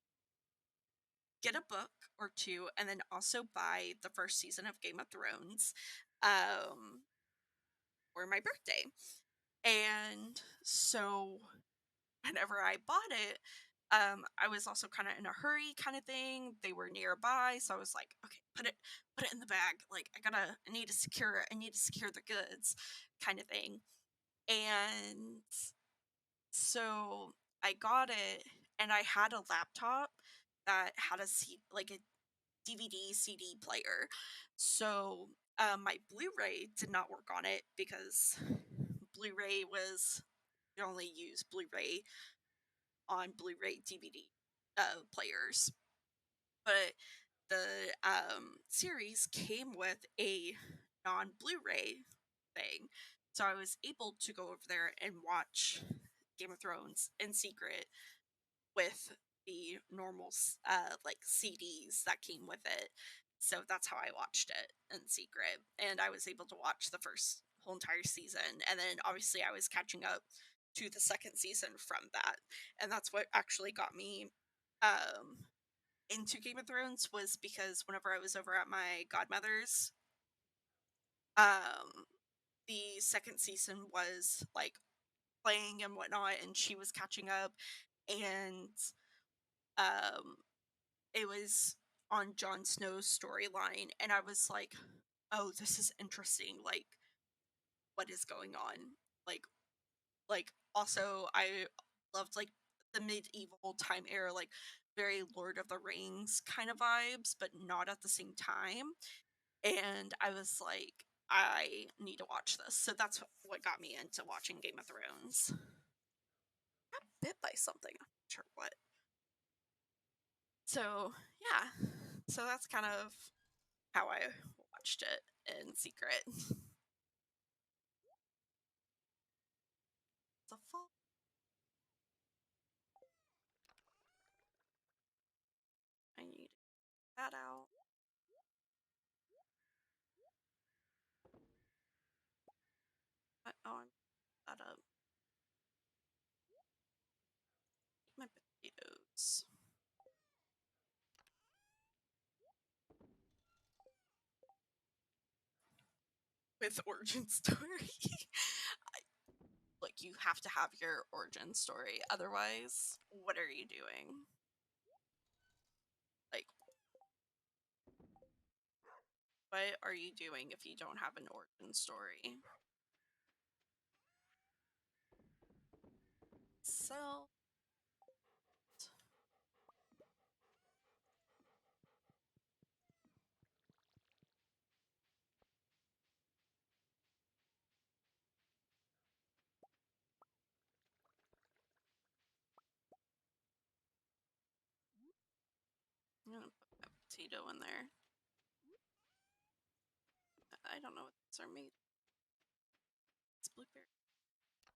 get a book or two, and then also buy the first season of Game of Thrones um, for my birthday. And so whenever I bought it, I was also kind of in a hurry, kind of thing. They were nearby, so I was like, okay, put it in the bag. Like I need to secure it. I need to secure the goods, kind of thing. And so I got it, and I had a laptop that had like a DVD CD player. So my Blu-ray did not work on it because Blu-ray was you only use Blu-ray on Blu-ray DVD players. But the series came with a non Blu-ray thing, so I was able to go over there and watch Game of Thrones in secret with the normal like CDs that came with it. So that's how I watched it in secret, and I was able to watch the first whole entire season, and then obviously I was catching up to the second season from that, and that's what actually got me um into Game of Thrones was because whenever I was over at my godmother's, um the second season was like playing and whatnot, and she was catching up, and um it was on Jon Snow's storyline, and I was like, "Oh, this is interesting. Like, what is going on?" Like, also I loved like the medieval time era, like very Lord of the Rings kind of vibes, but not at the same time. And I was like, I need to watch this. So that's what got me into watching Game of Thrones. Got bit by something. I'm not sure what. So yeah, so that's kind of how I watched it in secret. The fall. I need to get that out. Oh, I'm that up. My potatoes with origin story. Like you have to have your origin story, otherwise, what are you doing? Like, what are you doing if you don't have an origin story? So, I'm gonna put a potato in there. I don't know what these are made. It's blueberry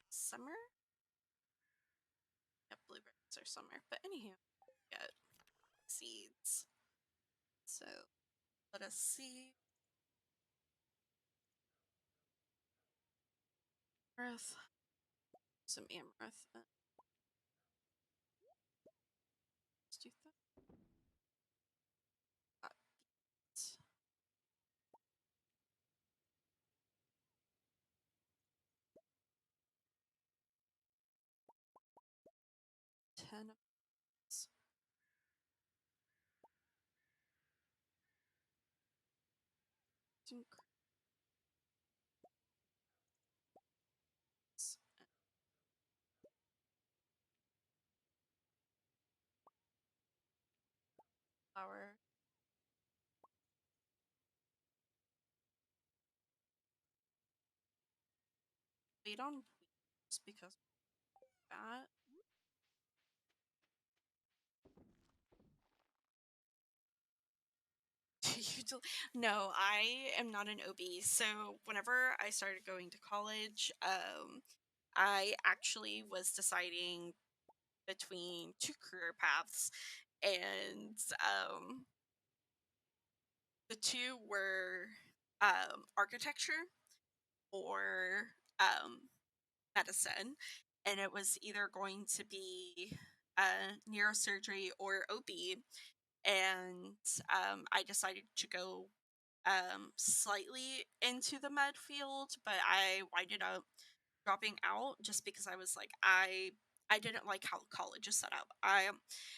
summer. Yeah, blueberries are summer. But anyhow, get seeds. So let us see. Earth. Some amaranth. Let's do that. 10 of these. Some creams and flour. wait on wheels because of that. You do- no, I am not an OB. So whenever I started going to college, I actually was deciding between two career paths, and the two were architecture or medicine, and it was either going to be neurosurgery or OB. And I decided to go slightly into the med field, but I winded up dropping out just because I was like, I didn't like how college is set up.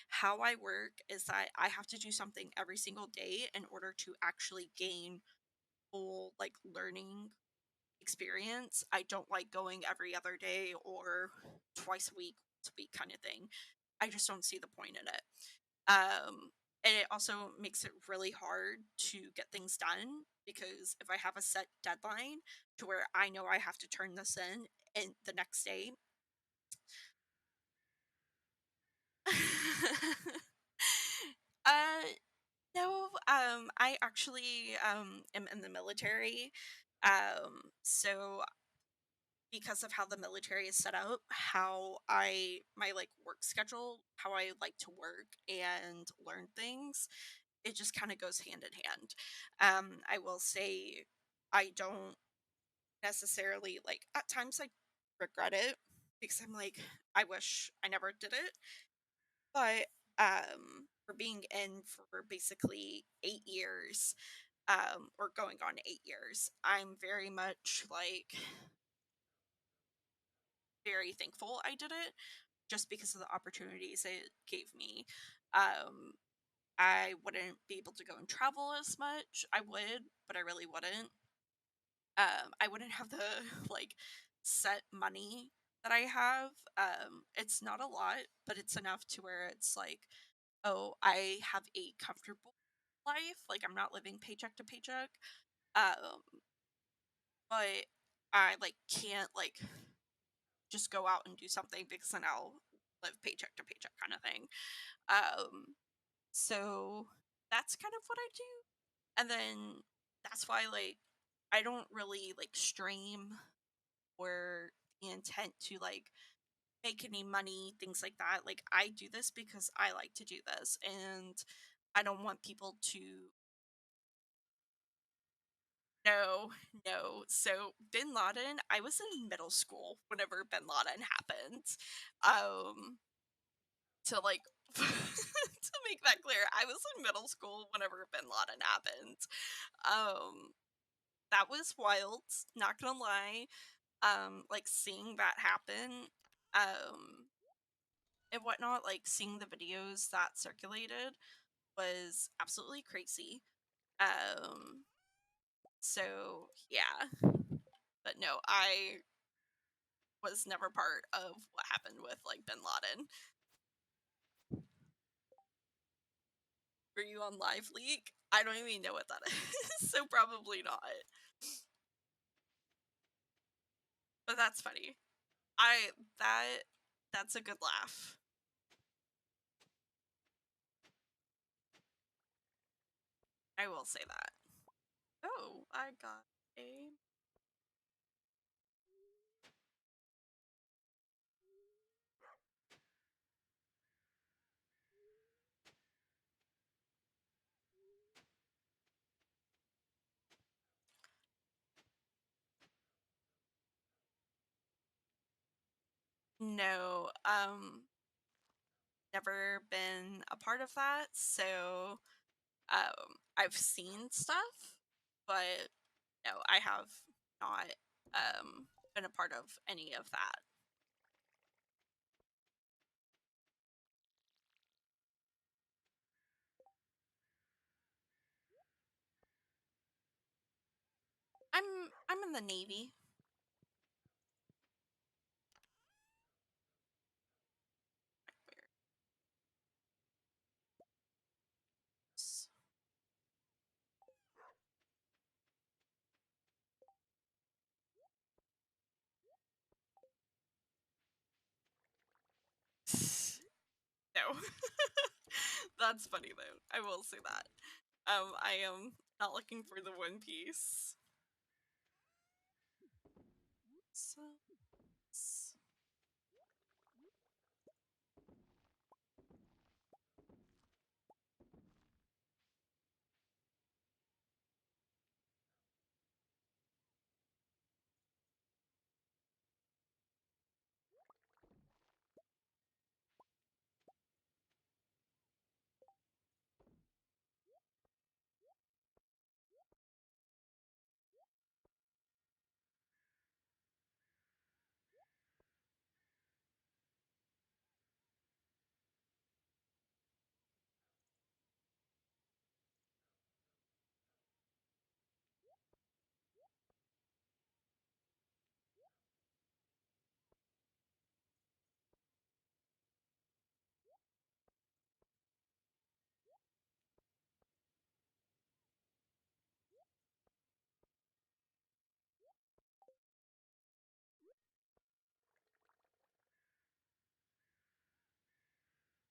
How I work is that I have to do something every single day in order to actually gain full like learning experience. I don't like going every other day or twice a week, once a week kind of thing. I just don't see the point in it. Um, and it also makes it really hard to get things done because if I have a set deadline to where I know I have to turn this in the next day. uh no, I actually am in the military. So because of how the military is set up, how I my like work schedule, how I like to work and learn things, it just kind of goes hand in hand. I will say I don't necessarily like at times I regret it because I'm like I wish I never did it, but for being in for basically 8 years, or going on 8 years, I'm very much like very thankful I did it just because of the opportunities it gave me. Um, I wouldn't be able to go and travel as much. I would, but I really wouldn't. I wouldn't have the like set money that I have. It's not a lot, but it's enough to where it's like, oh, I have a comfortable life. Like I'm not living paycheck to paycheck. Um, but I like can't like just go out and do something because then I'll live paycheck to paycheck kind of thing. Um, so that's kind of what I do. And then that's why like I don't really like stream or the intent to like make any money, things like that. Like I do this because I like to do this and I don't want people to know. No. So Bin Laden, I was in middle school whenever Bin Laden happened. Um to like to make that clear, I was in middle school whenever Bin Laden happened. Um that was wild, not gonna lie. Like seeing that happen, um and whatnot, like seeing the videos that circulated was absolutely crazy. Um so yeah. But no, I was never part of what happened with like Bin Laden. Were you on Live Leak? I don't even know what that is, so probably not. But that's funny. I that that's a good laugh. I will say that. Oh, I got a no. Never been a part of that, so I've seen stuff, but no, I have not been a part of any of that. I'm in the Navy. No. That's funny though. I will say that. I am not looking for the One Piece. So,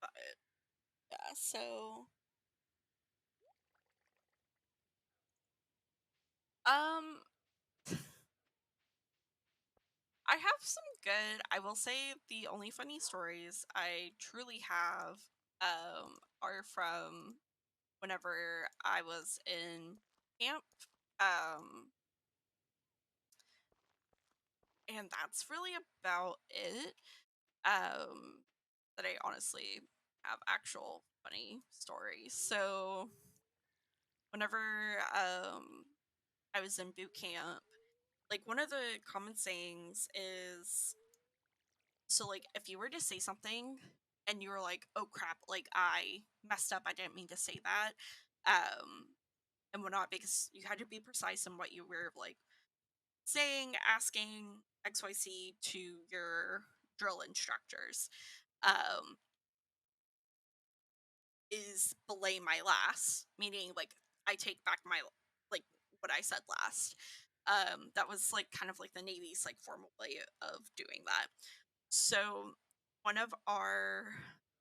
but yeah, so um I have some good. I will say the only funny stories I truly have are from whenever I was in camp. Um and that's really about it. That I honestly have actual funny stories. So whenever I was in boot camp, like one of the common sayings is, so like if you were to say something and you were like, oh crap, like I messed up, I didn't mean to say that, um and whatnot, because you had to be precise in what you were like saying, asking XYZ to your drill instructors, um is belay my last, meaning like I take back my, like, what I said last. That was like kind of like the Navy's like formal way of doing that. So one of our,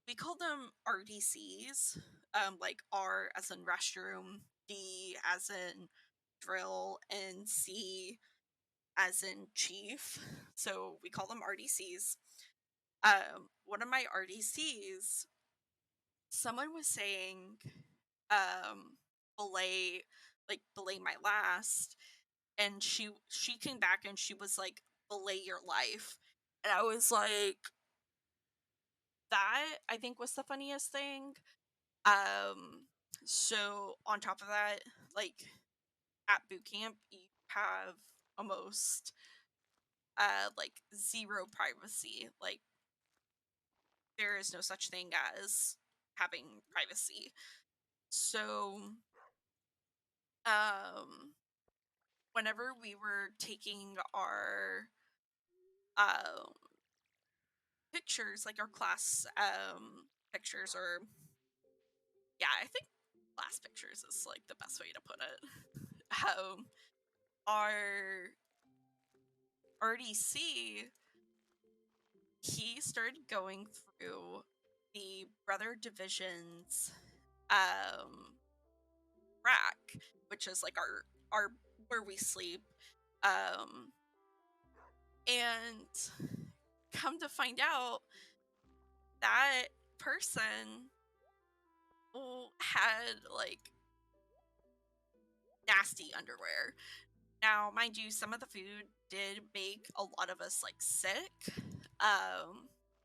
we call them RDCs, like R as in restroom, D as in drill, and C as in chief. So we call them RDCs. One of my RDCs, someone was saying, belay, like belay my last, and she came back and she was like, belay your life, and I was like, that I think was the funniest thing. Um, so on top of that, like at boot camp, you have almost like zero privacy. Like there is no such thing as having privacy. So um whenever we were taking our um pictures, like our class pictures, or yeah, I think class pictures is like the best way to put it. Our RDC, he started going through the brother division's um rack, which is like our where we sleep. Um and come to find out, that person had like nasty underwear. Now, mind you, some of the food did make a lot of us like sick,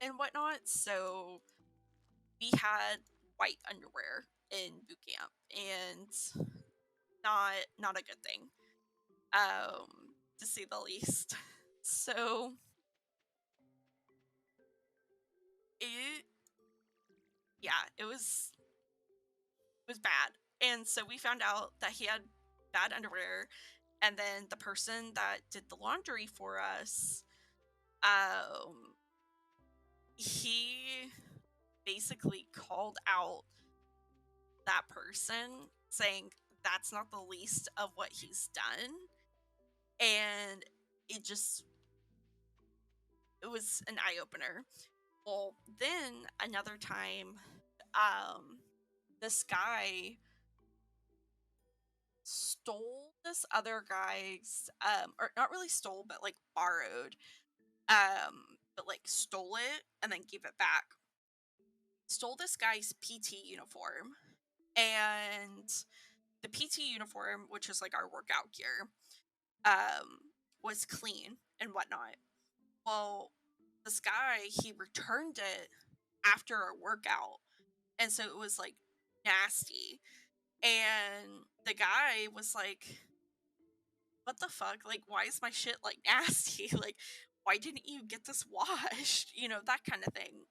and whatnot. So we had white underwear in boot camp, and not a good thing, to say the least. So it, yeah, it was bad, and so we found out that he had bad underwear, and then the person that did the laundry for us, um, he basically called out that person, saying that's not the least of what he's done. And it just, it was an eye opener. Well, then another time, um, this guy stole this other guy's, or not really stole, but like borrowed, but like stole it and then gave it back. Stole this guy's PT uniform, and the PT uniform, which is like our workout gear, um, was clean and whatnot. Well, this guy, he returned it after a workout, and so it was like nasty. And the guy was like, "What the fuck? Like, why is my shit like nasty? Like, why didn't you get this washed? You know, that kind of thing."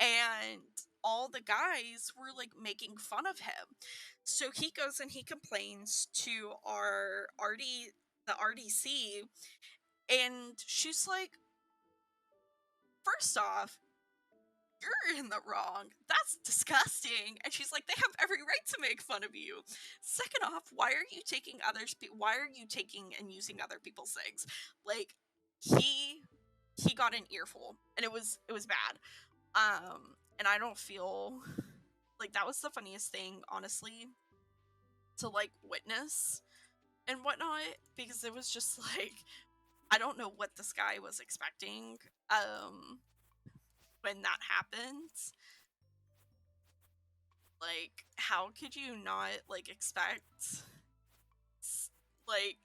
And all the guys were like making fun of him. So he goes and he complains to our the RDC, and she's like, "First off, you're in the wrong. That's disgusting." And she's like, "They have every right to make fun of you. Second off, why are you taking why are you taking and using other people's things?" Like, he got an earful, and it was bad. And I don't feel like that was the funniest thing, honestly, to like witness and whatnot, because it was just like, I don't know what this guy was expecting um when that happens. Like, how could you not like expect like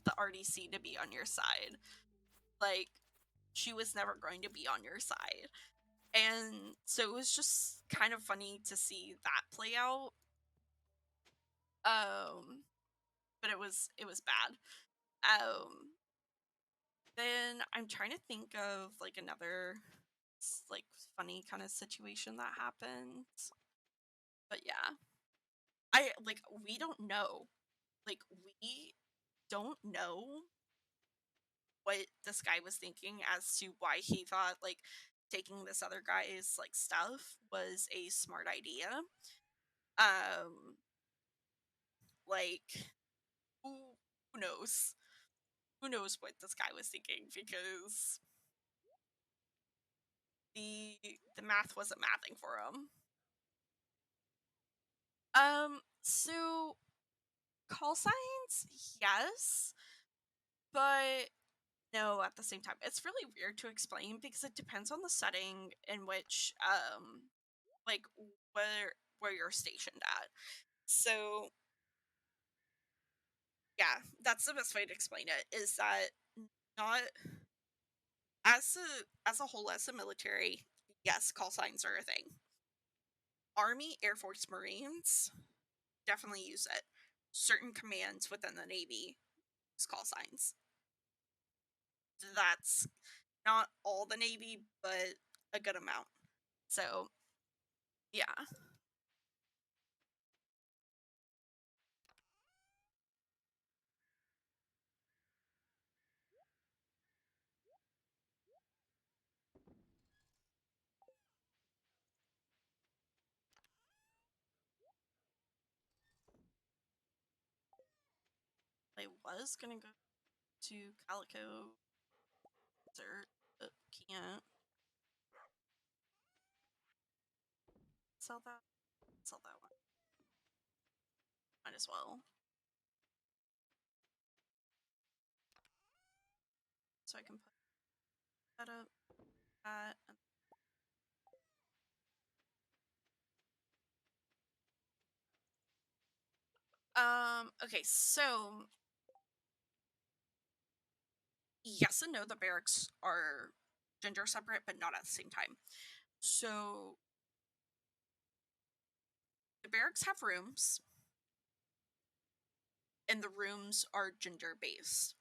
the RDC to be on your side? Like, she was never going to be on your side. And so it was just kind of funny to see that play out. um but it was bad. um then I'm trying to think of like another like funny kind of situation that happened. But yeah, I like we don't know. Like, we don't know what this guy was thinking as to why he thought like taking this other guy's like stuff was a smart idea. Um like, who knows? Who knows what this guy was thinking, because the math wasn't mathing for him. So call signs, yes, but no at the same time. It's really weird to explain because it depends on the setting in which like where you're stationed at. So yeah, that's the best way to explain it, is that not as a whole, as a military, yes, call signs are a thing. Army, Air Force, Marines definitely use it. Certain commands within the Navy use call signs. That's not all the Navy, but a good amount. So yeah. I was gonna go to Calico Desert, but can't sell that. Sell that one. Might as well. So I can put that up. That. Okay, so yes and no. The barracks are gender separate, but not at the same time. So the barracks have rooms, and the rooms are gender based.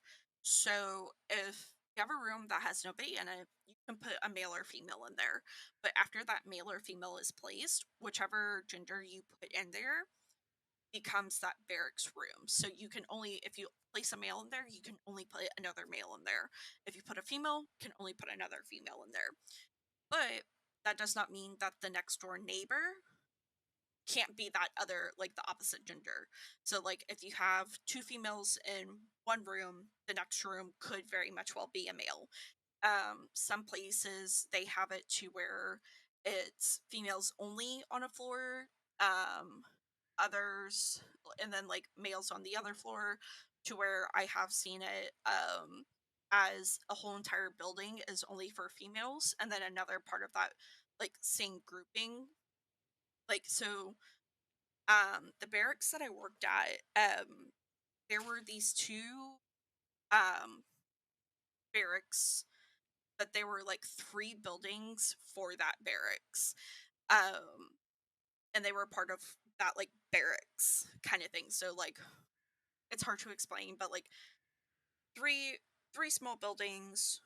So if you have a room that has nobody in it, you can put a male or female in there. But after that male or female is placed, whichever gender you put in there becomes that barracks room. So you can only, if you place a male in there, you can only put another male in there. If you put a female, you can only put another female in there. But that does not mean that the next door neighbor can't be that other, like the opposite gender. So like if you have two females in one room, the next room could very much well be a male. Some places they have it to where it's females only on a floor. Um, Others, and then like males on the other floor, to where I have seen it as a whole entire building is only for females, and then another part of that like same grouping. Like so, the barracks that I worked at, there were these two um barracks, but there were like three buildings for that barracks. Um, and they were part of that like barracks kind of thing. So like it's hard to explain, but like three three small buildings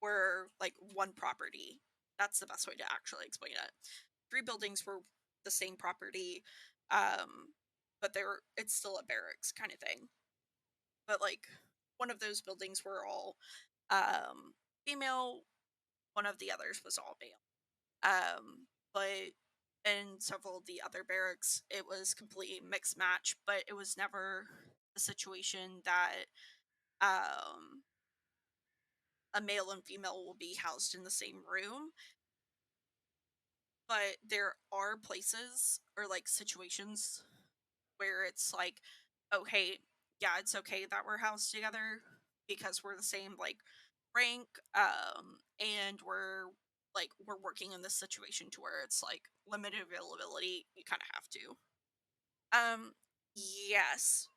were like one property. That's the best way to actually explain it. Three buildings were the same property, um, but it's still a barracks kind of thing. But like one of those buildings were all female, one of the others was all male. But in several of the other barracks, it was completely mixed match, but it was never a situation that um, a male and female will be housed in the same room. But there are places or like situations where it's like, oh, hey, yeah, it's okay that we're housed together because we're the same like rank, and we're working in this situation to where it's like limited availability, you kind of have to. Yes.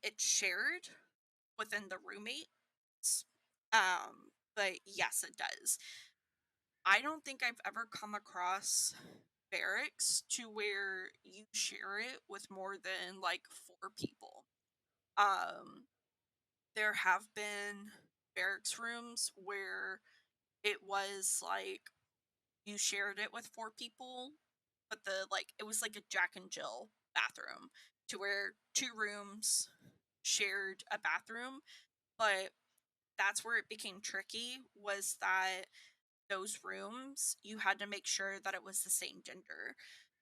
It's shared within the roommates. But yes, it does. I don't think I've ever come across barracks to where you share it with more than like four people. Um, there have been barracks rooms where it was like you shared it with four people, but the like it was like a Jack and Jill bathroom to where two rooms shared a bathroom, but that's where it became tricky was that those rooms you had to make sure that it was the same gender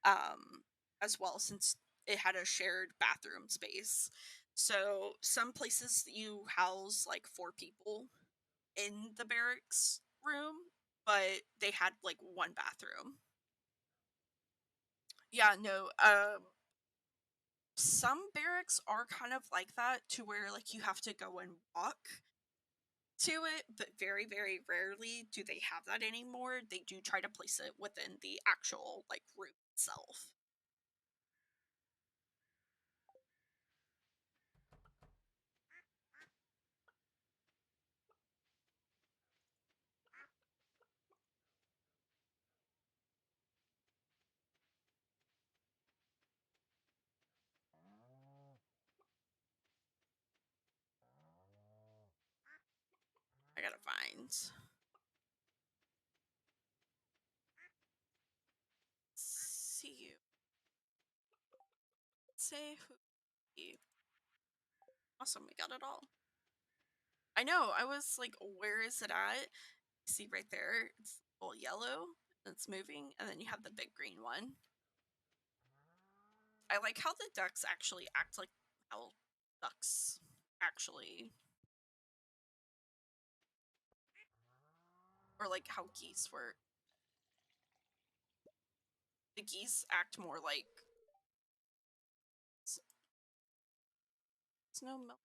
um as well, since it had a shared bathroom space. So some places you house like four people in the barracks room, but they had like one bathroom. Yeah, no, some barracks are kind of like that to where like you have to go and walk to it, but very, very rarely do they have that anymore. They do try to place it within the actual like room itself. I gotta find. See you. Say who. Awesome, we got it all. I know. I was like, where is it at? See right there. It's all yellow. It's moving, and then you have the big green one. I like how the ducks actually act like how ducks actually, or like how geese work. The geese act more like snow melt.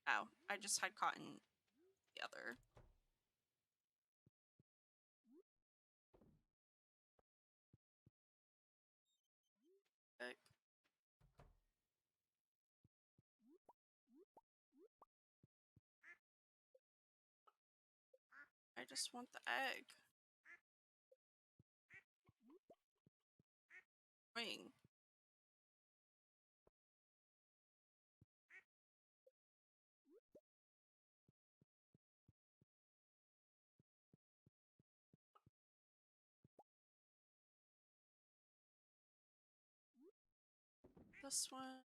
Oh, I just had cotton the other. Egg. I just want the egg. Ring. This one.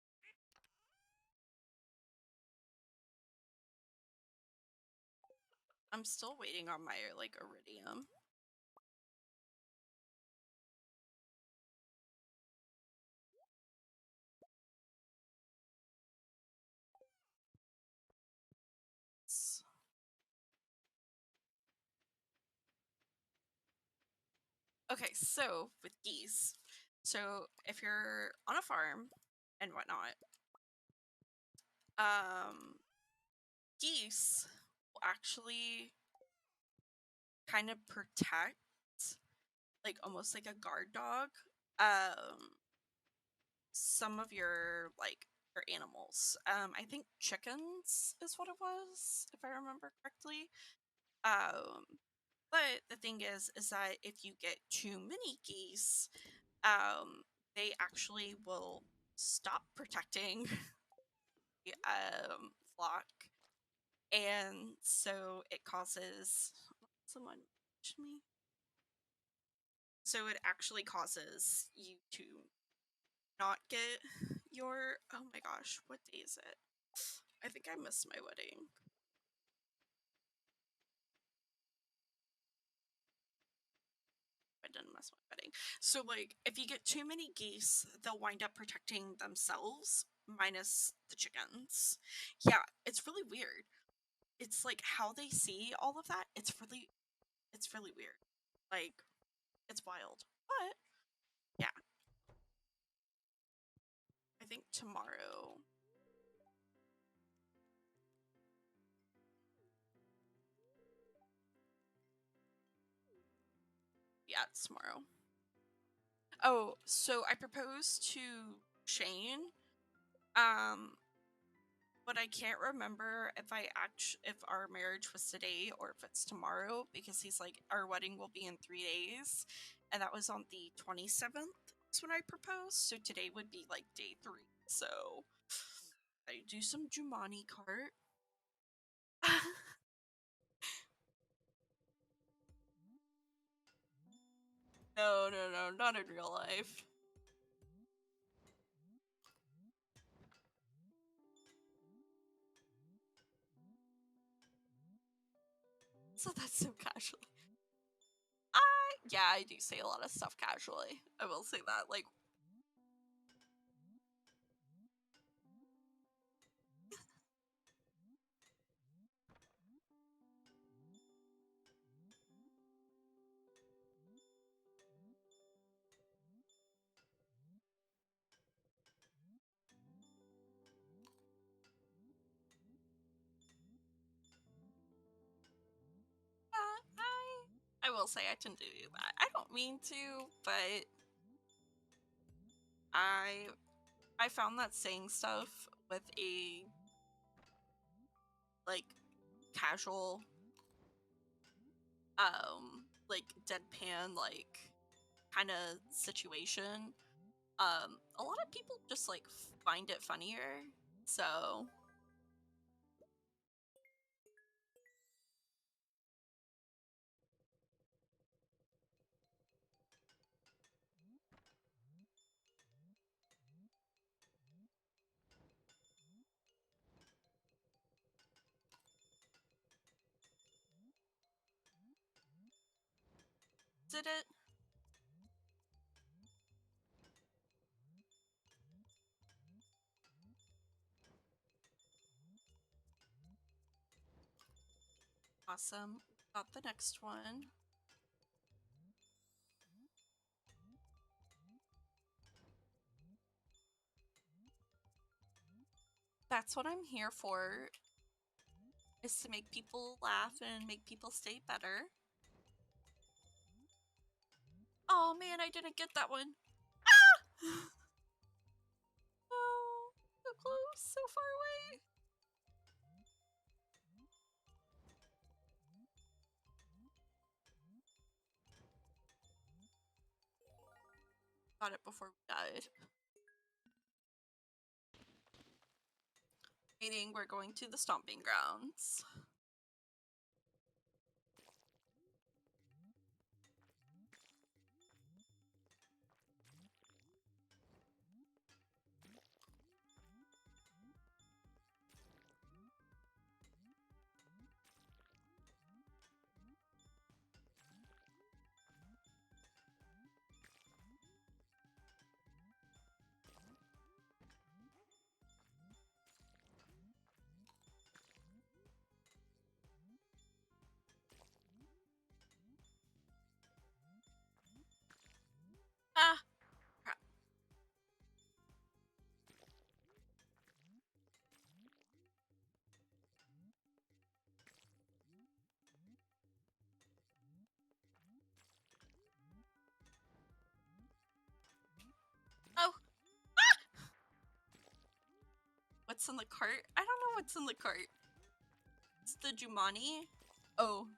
I'm still waiting on my like iridium. Okay, so with geese, so if you're on a farm and whatnot, um, geese will actually kind of protect, like almost like a guard dog, um, some of your like your animals. I think chickens is what it was, if I remember correctly. Um, but the thing is that if you get too many geese, um, they actually will stop protecting the flock, and so it causes someone mention me. So it actually causes you to not get your, oh my gosh, what day is it? I think I missed my wedding. I didn't miss my wedding. So like if you get too many geese, they'll wind up protecting themselves minus the chickens. Yeah, it's really weird. It's like how they see all of that. It's really weird. Like it's wild. But yeah, I think tomorrow. Yeah, it's tomorrow. Oh, so I proposed to Shane. Um, but I can't remember if our marriage was today or if it's tomorrow because he's like our wedding will be in 3 days, and that was on the 27th. Is when I proposed. So today would be like day 3. So I do some Jumani cart. No, no, no, not in real life. So that's so casually. Yeah, I do say a lot of stuff casually. I will say that. Like, I will say I tend to do that. I don't mean to, but I I found that saying stuff with a like casual like deadpan like kind of situation, a lot of people just like find it funnier. So did it awesome. Got the next one. That's what I'm here for, is to make people laugh and make people stay better. Oh man, I didn't get that one. Ah! No, so close, so far away. Got it before we died. Meaning we're going to the stomping grounds. What's in the cart? I don't know what's in the cart. It's the Jumani. Oh,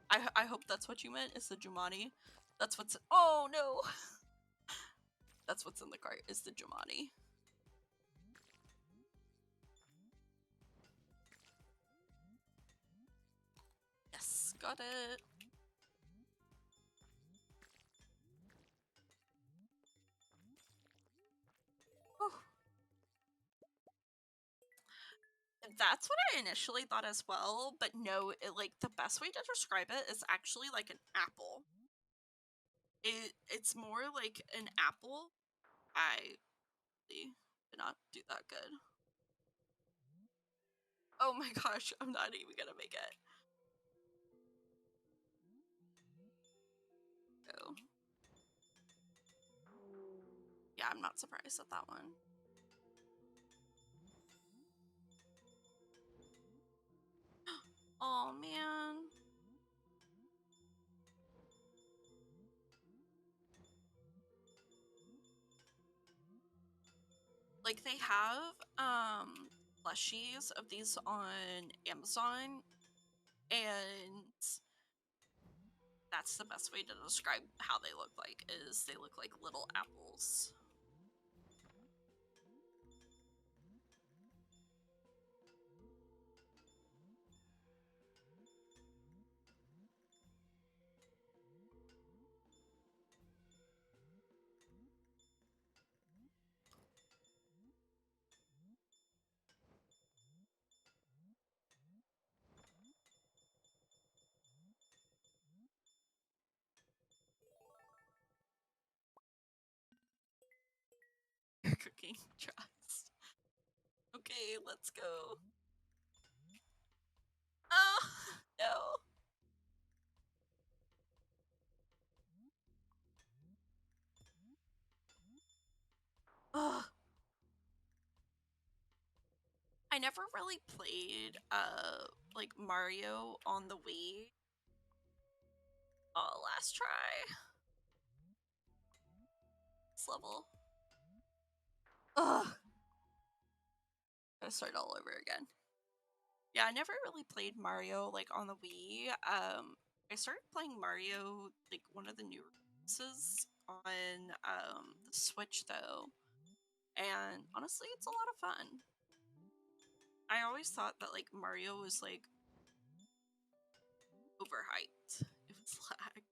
I hope that's what you meant. It's the Jumani. That's what's. Oh no. That's what's in the cart. Is the Jumani. Yes, got it. Whew. That's what I initially thought as well, but no, like the best way to describe it is actually like an apple. It's more like an apple. I did not do that good. Oh my gosh, I'm not even gonna make it. Oh. Yeah, I'm not surprised at that one. Oh man. Like they have plushies of these on Amazon, and that's the best way to describe how they look like, is they look like little apples. Cooking trust. Okay, let's go. Oh no. Ugh. I never really played like Mario on the Wii. Oh, last try. This level. Ugh. Gotta start all over again. Yeah, I never really played Mario like on the Wii. I started playing Mario like one of the new releases on the Switch though, and honestly, it's a lot of fun. I always thought that like Mario was like overhyped. It was lag.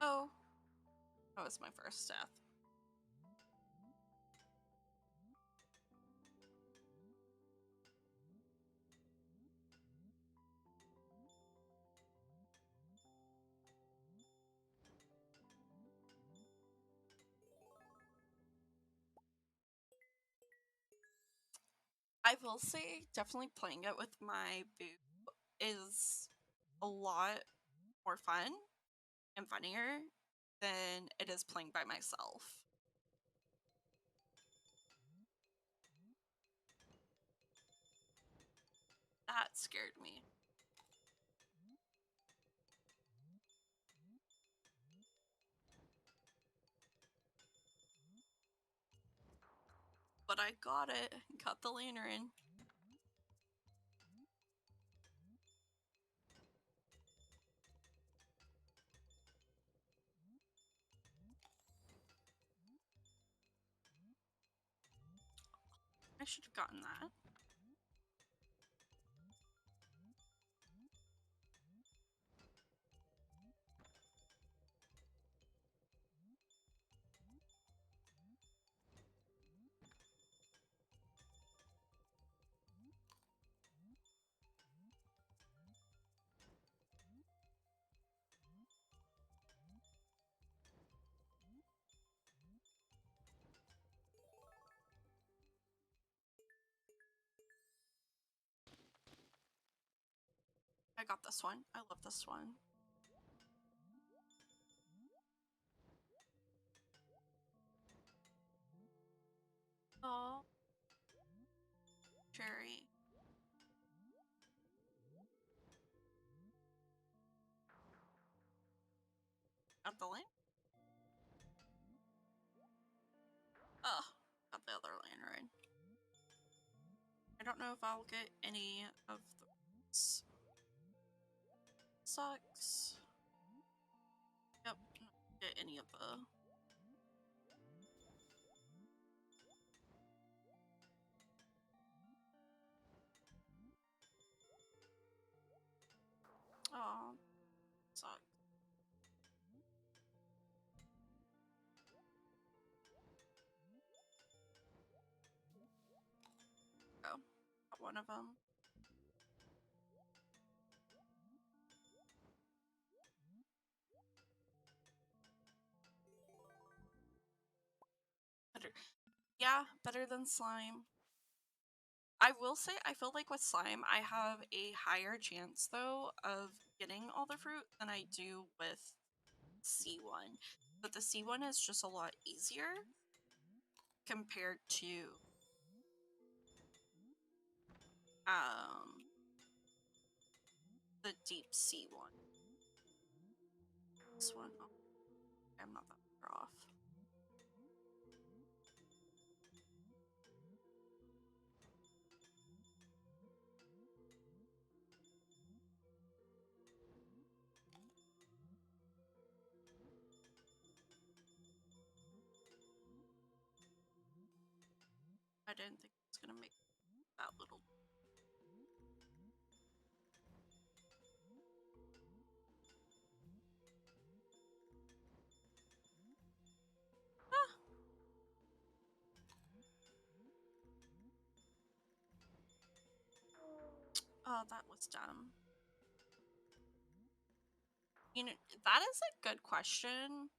Oh, that was my first death. I will say, definitely playing it with my boo is a lot more fun and funnier than it is playing by myself. That scared me. But I got it. Got the lantern. I should have gotten that. I got this one. I love this one. Oh, cherry. Got the lane? Oh, got the other lane right. I don't know if I'll get any of the sucks. Yep, not get any of the. Oh, sucks. Oh, got one of them. Better. Yeah, better than slime. I will say, I feel like with slime, I have a higher chance, though, of getting all the fruit than I do with C1. But the C1 is just a lot easier compared to the deep sea one. This one, oh, I'm not that far off. I didn't think it was gonna make that little. Ah. Oh, that was dumb. You know, that is a good question.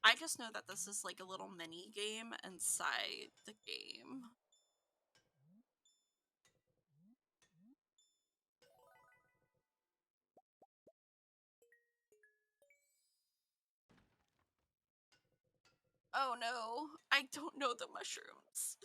I just know that this is like a little mini game inside the game. Oh no, I don't know the mushrooms.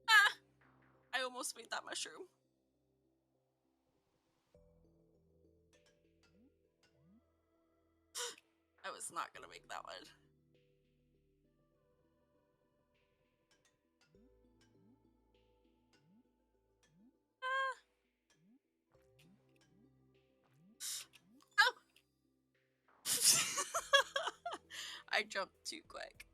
Ah! I almost made that mushroom. I was not gonna make that one. Ah! Oh! I jumped too quick.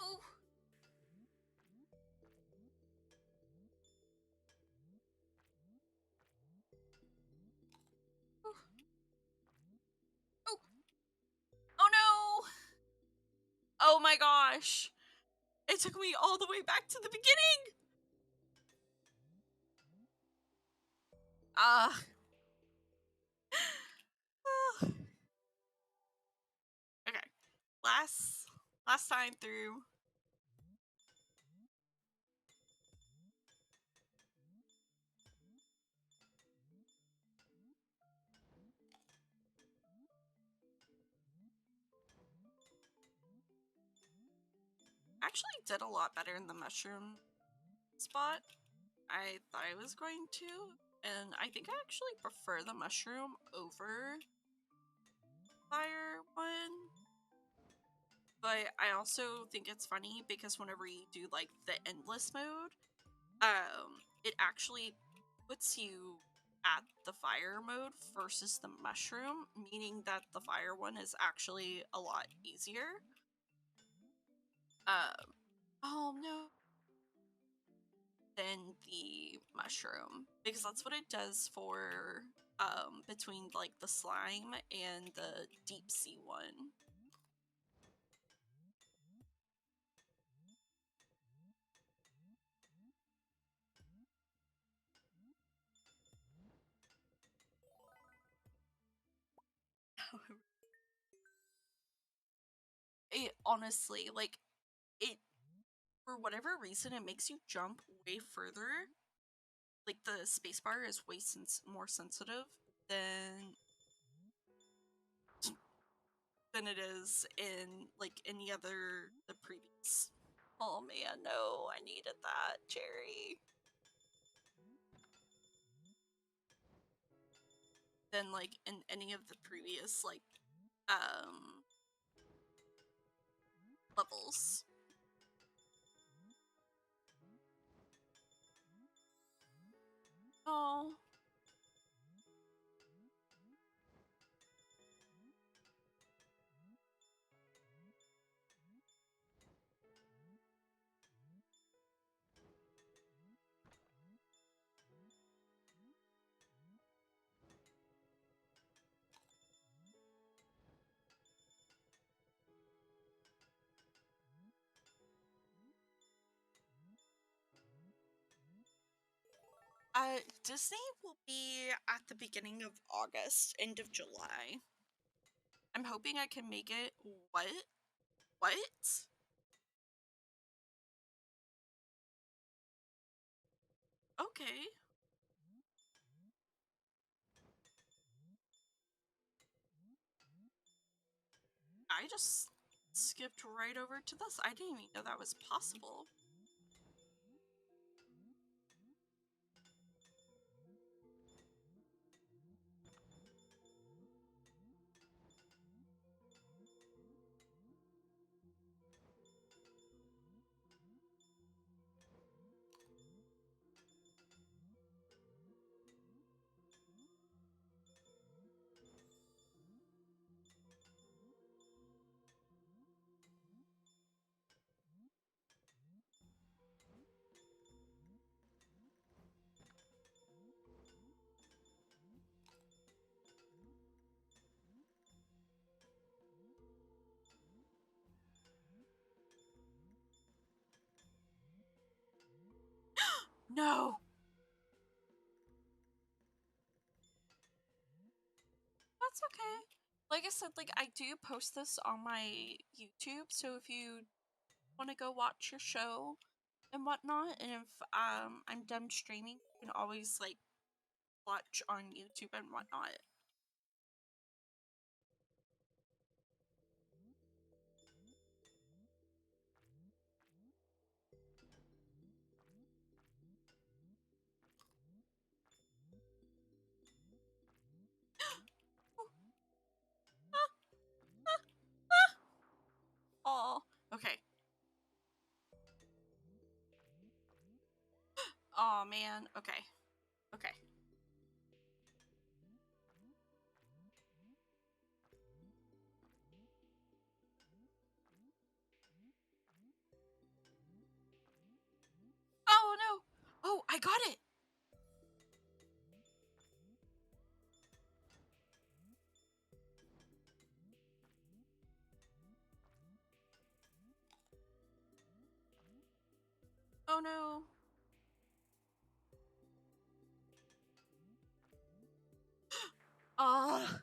Oh! Oh! Oh! Oh no! Oh my gosh! It took me all the way back to the beginning! Ah. Okay. Last time through. Actually did a lot better in the mushroom spot. I thought I was going to, and I think I actually prefer the mushroom over fire one. But I also think it's funny because whenever you do like the endless mode, it actually puts you at the fire mode versus the mushroom, meaning that the fire one is actually a lot easier. Oh no. Than the mushroom, because that's what it does for between like the slime and the deep sea one. It honestly, like, it, for whatever reason, it makes you jump way further. Like the spacebar is way more sensitive than it is in like any other the previous. Oh man, no, I needed that cherry. Than like in any of the previous like levels. Oh. Disney will be at the beginning of August, end of July. I'm hoping I can make it. What? What? Okay. I just skipped right over to this. I didn't even know that was possible. No! That's okay. Like I said, like I do post this on my YouTube, so if you want to go watch your show and whatnot, and if I'm done streaming, you can always like watch on YouTube and whatnot. Oh, okay. Oh man. Okay. Okay. Oh no. Oh, I got it. Oh no. Oh.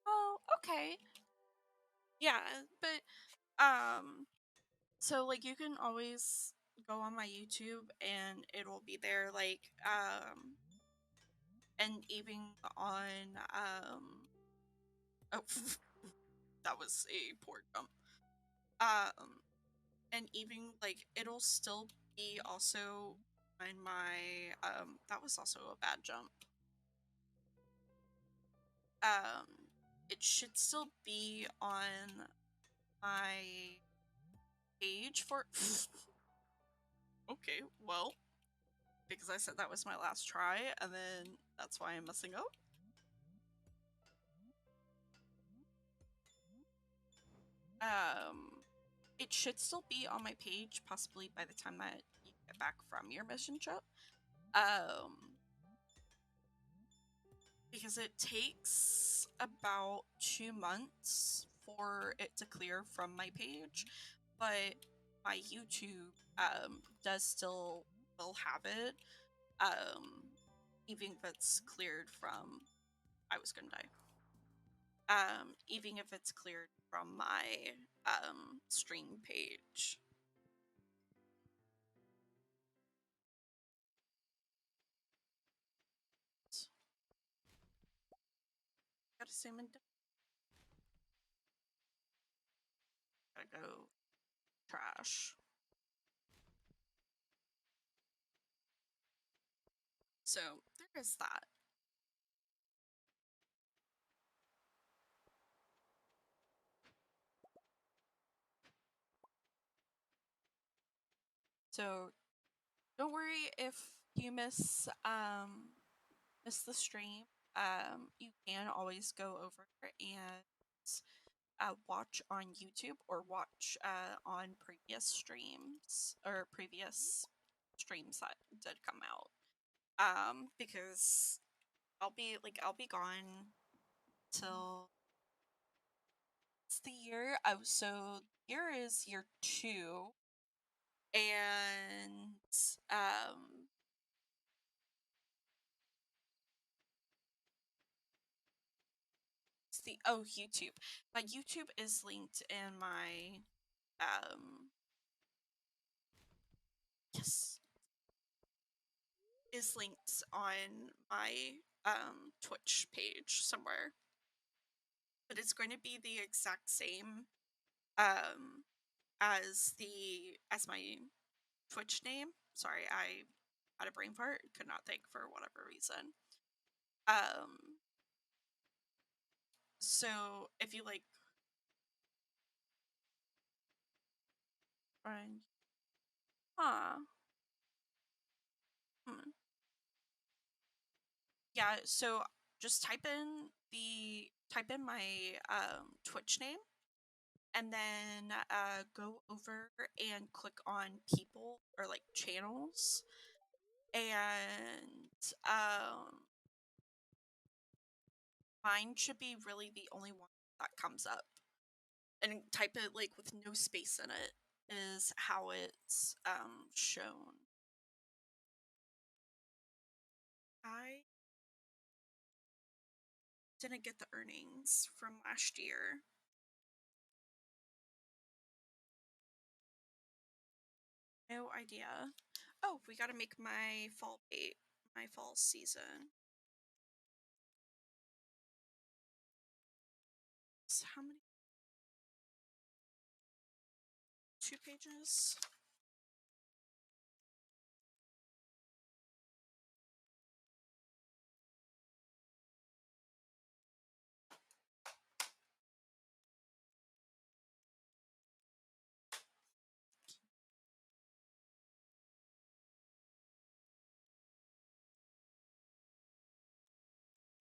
Oh, okay. Yeah, but so like you can always go on my YouTube and it'll be there like and even on oh that was a poor jump. And even like it'll still be also on my that was also a bad jump. Um it should still be on my page for okay, well, because I said that was my last try and then that's why I'm messing up. Um it should still be on my page possibly by the time that you get back from your mission trip. Um because it takes about 2 months for it to clear from my page, but my YouTube does still will have it, um, even if it's cleared from. I was gonna die. Even if it's cleared from my stream page. Got a salmon. Gotta go trash. So there is that. So don't worry if you miss the stream. You can always go over and watch on YouTube or watch on previous streams or previous streams that did come out. Because I'll be gone till it's the year. So year is year 2, and it's the YouTube. My YouTube is linked in my yes, is linked on my Twitch page somewhere, but it's going to be the exact same um as my Twitch name. Sorry, I had a brain fart, could not think for whatever reason. Um so if you like Ryan, huh. Hmm. Yeah, so just type in my Twitch name and then go over and click on people or like channels and mine should be really the only one that comes up. And type it like with no space in it is how it's shown. I didn't get the earnings from last year. No idea. Oh, we gotta make my fall bait, my fall season. So how many? 2 pages?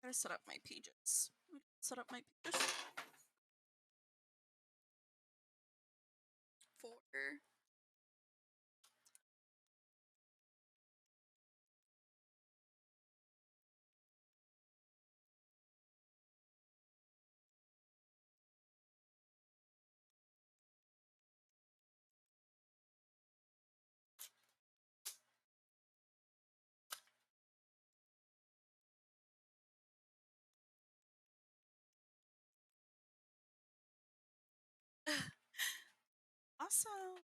Gotta set up my pages. Set up my pages. 4. Awesome.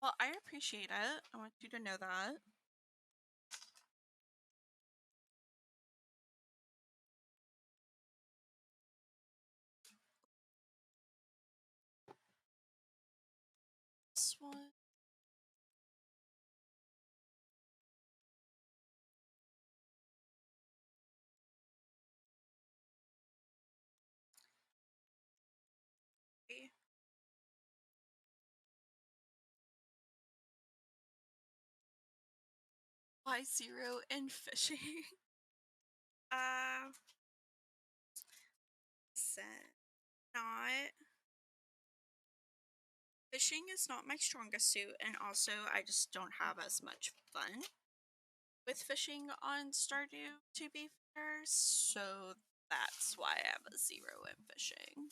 Well, I appreciate it. I want you to know that. This one. Y0 and fishing. Uh, Set. Not. Fishing is not my strongest suit, and also I just don't have as much fun with fishing on Stardew, to be fair, so that's why I have a 0 in fishing.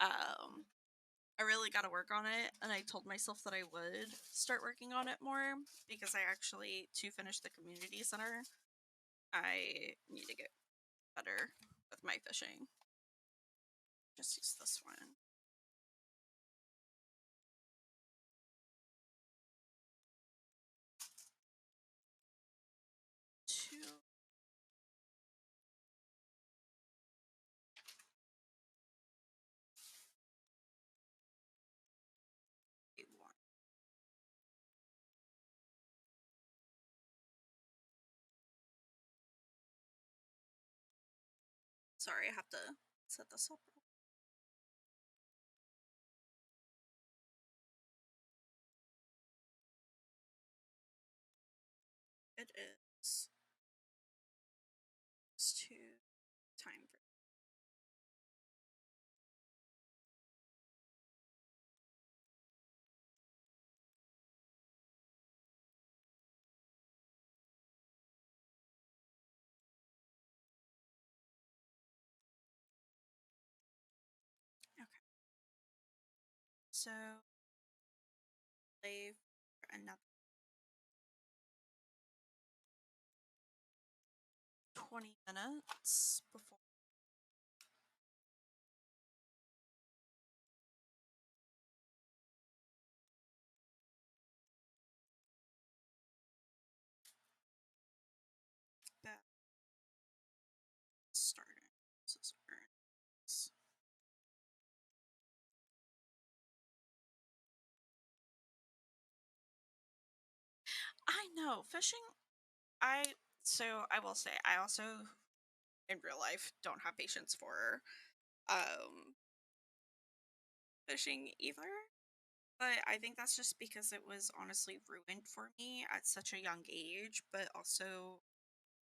I really got to work on it, and I told myself that I would start working on it more because I actually, to finish the community center, I need to get better with my fishing. Just use this one. Two. Eight, one. Sorry, I have to set this up. It is 2 time for okay. So play for another 20 minutes before. That starting. This is earnings. I know fishing. I will say I also in real life don't have patience for um fishing either. But I think that's just because it was honestly ruined for me at such a young age. But also,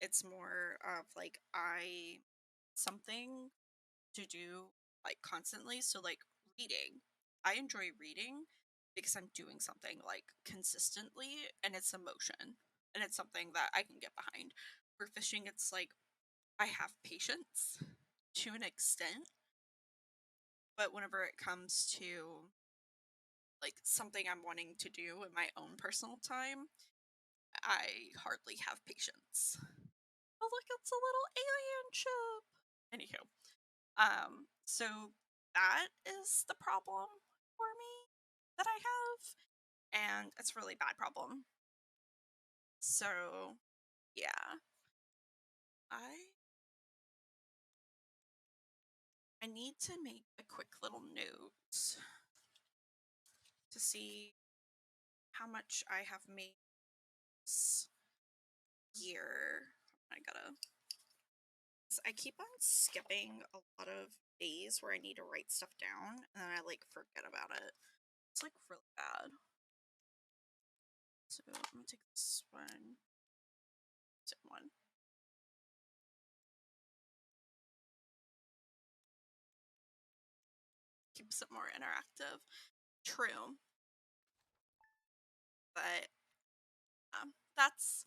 it's more of like I something to do like constantly. So like reading, I enjoy reading because I'm doing something like consistently, and it's emotion, and it's something that I can get behind. For fishing, it's like I have patience to an extent, but whenever it comes to like something I'm wanting to do in my own personal time, I hardly have patience. Oh look, it's a little alien ship. Anywho, so that is the problem for me that I have, and it's a really bad problem. So yeah, I I need to make a quick little note to see how much I have made this year. I gotta. I keep on skipping a lot of days where I need to write stuff down, and then I like forget about it. It's like really bad. So I'm gonna take this one. One. Keeps it more interactive. True, but that's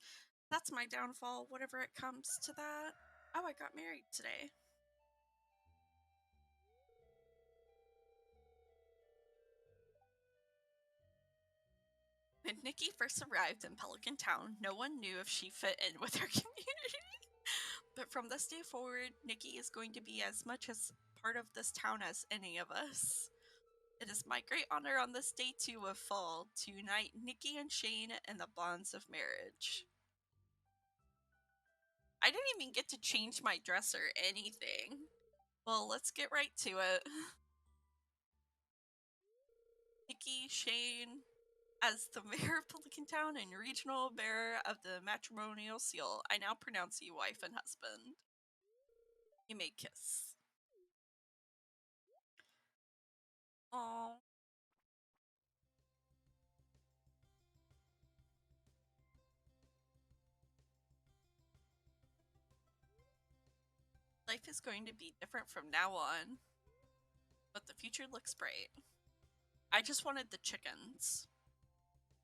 my downfall. Whatever it comes to that. Oh, I got married today. When Nikki first arrived in Pelican Town, no one knew if she fit in with her community. But from this day forward, Nikki is going to be as much as part of this town as any of us. It is my great honor on this day 2 of fall to unite Nikki and Shane in the bonds of marriage. I didn't even get to change my dress or anything. Well, let's get right to it. Nikki, Shane, as the mayor of Pelican Town and regional bearer of the matrimonial seal, I now pronounce you wife and husband. You may kiss. Aww. Life is going to be different from now on, but the future looks bright. I just wanted the chickens.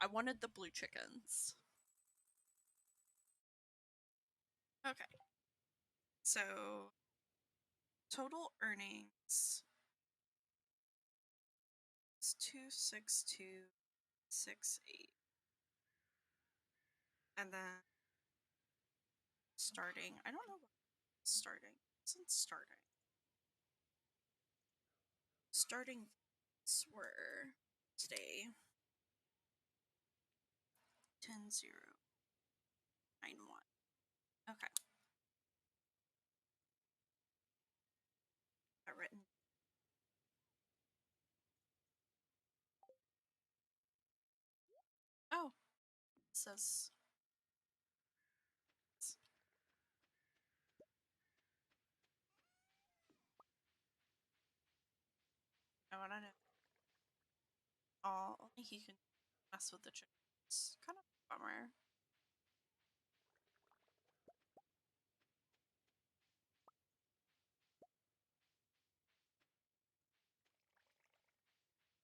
I wanted the blue chickens. Okay. So total earnings is 26268. And then starting, I don't know what starting. Isn't starting. Starting were today 10,091. Okay. Got written. Oh, it says I want to know. Oh, only he can mess with the chickens. Kind of a bummer.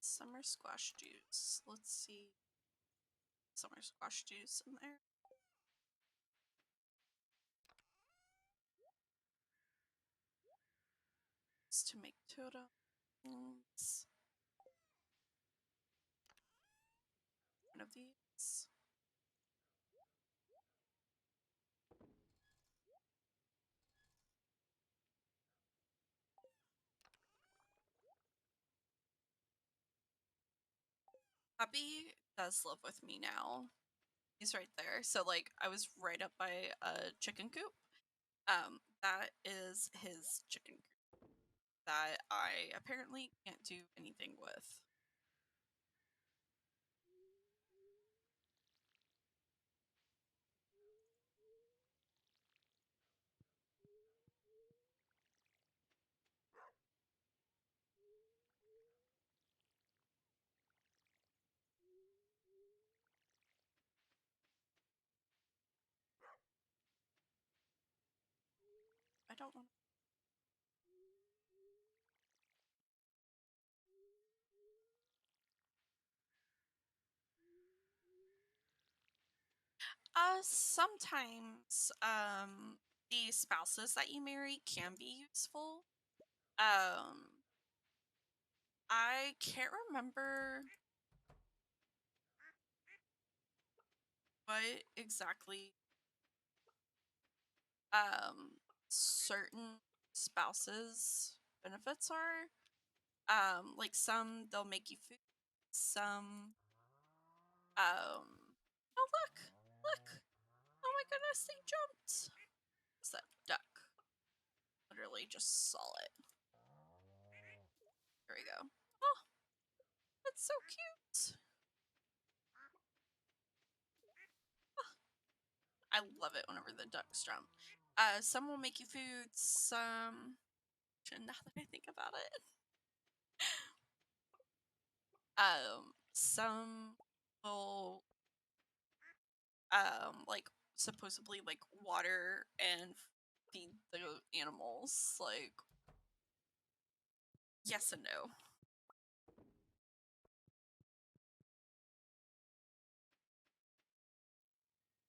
Summer squash juice. Let's see. Summer squash juice in there. It's to make totems. One of these. Puppy does live with me now. He's right there. So like I was right up by a chicken coop. That is his chicken coop that I apparently can't do anything with. I don't want. Sometimes the spouses that you marry can be useful. Um I can't remember what exactly certain spouses benefits are. Like some they'll make you food, some oh look. Oh my goodness, they jumped. It's that duck. Literally just saw it. There we go. Oh, that's so cute. I love it whenever the ducks jump. Some will make you food, some now that I think about it. Some will like supposedly like water and feed the animals. Like yes and no.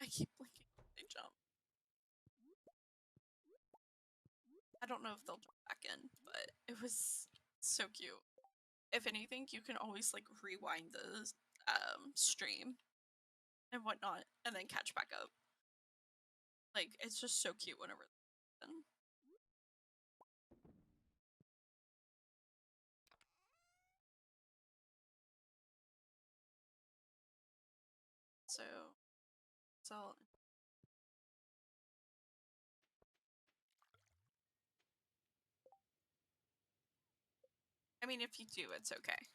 I keep blinking when they jump. I don't know if they'll jump back in, but it was so cute. If anything, you can always like rewind the stream and whatnot, and then catch back up. Like it's just so cute whenever. So, so I mean, if you do, it's okay.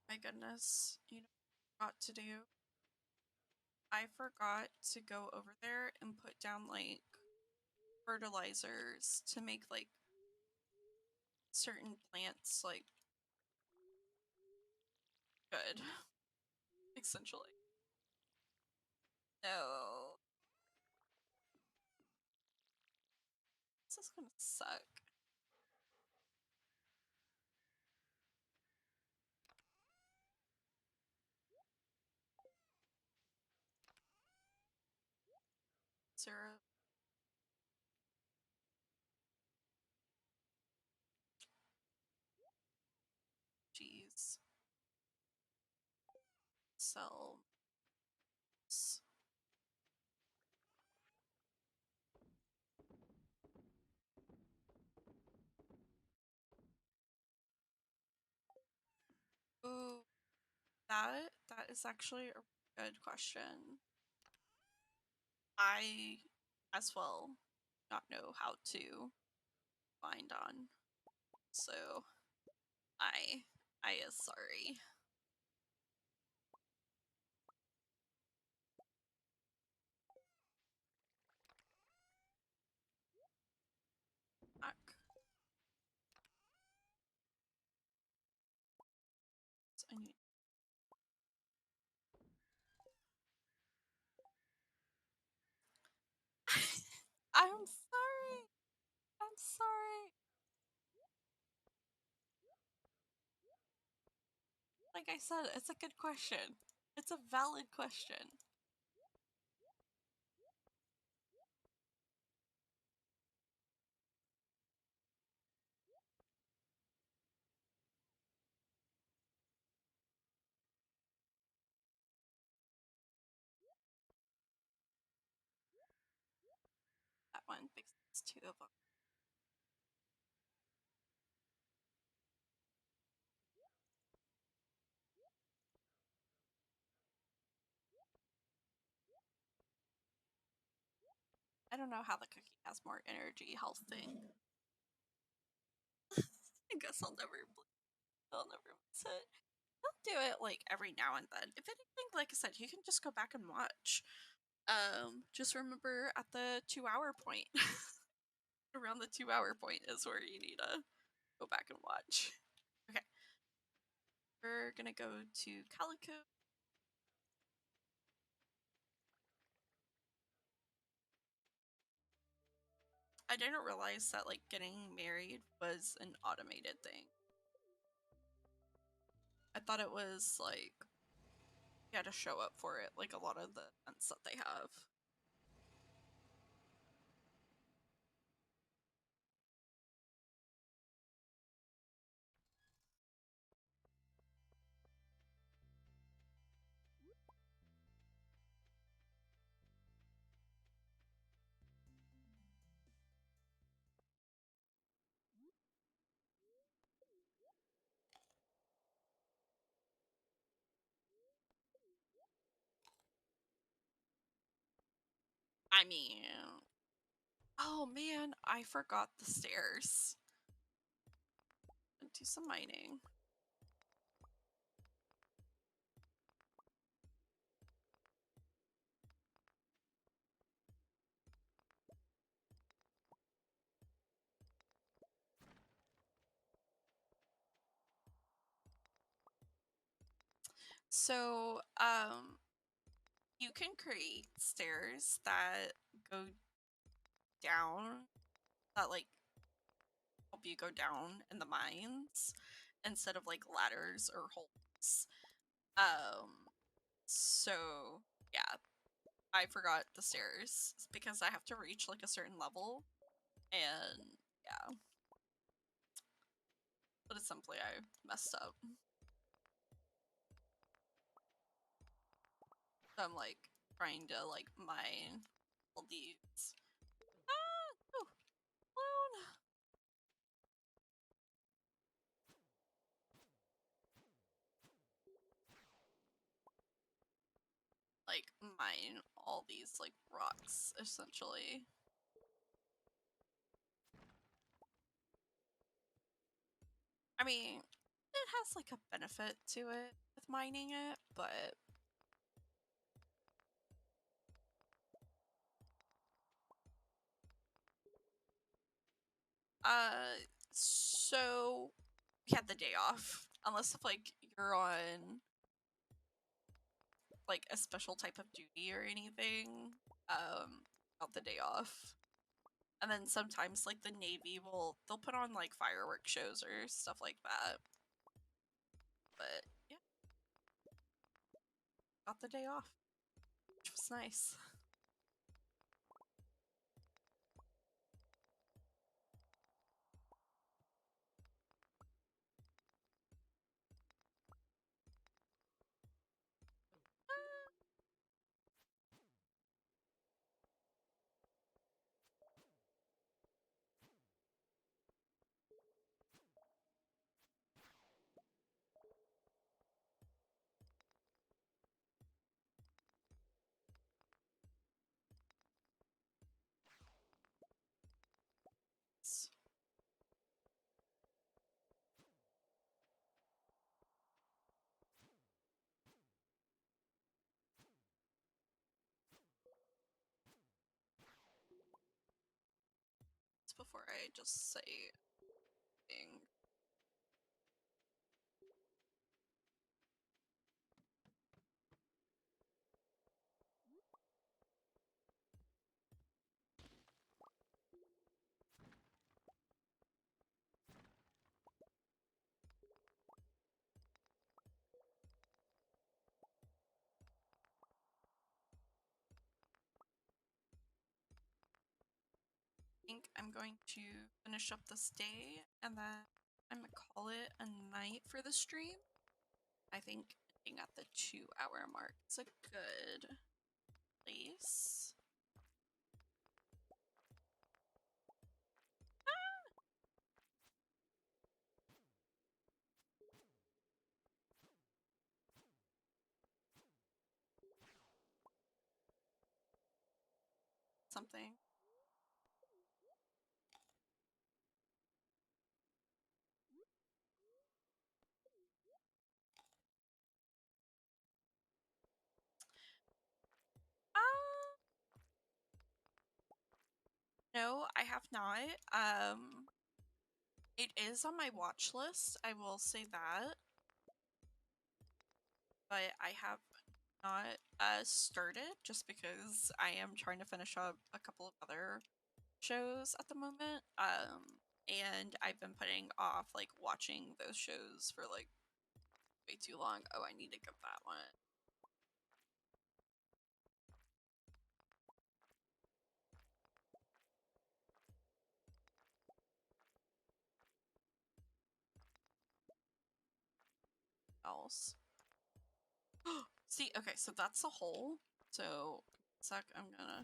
My goodness, you know what I forgot to do? I forgot to go over there and put down like fertilizers to make like certain plants like good, essentially. No. This is gonna suck. syrup. Cheese. Cells. Ooh, that is actually a good question. I as well not know how to find on. So I is sorry. Fuck. I need I'm sorry. I'm sorry. Like I said, it's a good question. It's a valid question. That one because it's two of them. I don't know how the cookie has more energy health thing. I guess I'll never miss it. I'll do it like every now and then. If anything, like I said, you can just go back and watch. Just remember at the 2 hour point. Around the 2 hour point is where you need to go back and watch. Okay. We're gonna go to Calico. I didn't realize that like getting married was an automated thing. I thought it was like you had to show up for it, like a lot of the events that they have. I mean, oh man, I forgot the stairs. Do some mining. So, you can create stairs that go down, that like help you go down in the mines instead of like ladders or holes. Um, so yeah, I forgot the stairs because I have to reach like a certain level, and yeah, but it's simply I messed up. So I'm like trying to like mine all these. Ah, oh, alone. Like mine all these like rocks essentially. I mean, it has like a benefit to it with mining it, but so we had the day off. Unless if like you're on like a special type of duty or anything, got the day off. And then sometimes like the Navy they'll put on like fireworks shows or stuff like that. But yeah, got the day off, which was nice. before I just say thing. I think I'm going to finish up this day and then I'm gonna call it a night for the stream. I think ending at the 2-hour mark is a good place. Something. No, I have not. It is on my watch list, I will say that. But I have not started just because I am trying to finish up a couple of other shows at the moment. And I've been putting off like watching those shows for like way too long. Oh, I need to get that one. Else. See, okay, so that's a hole. So, sec, I'm gonna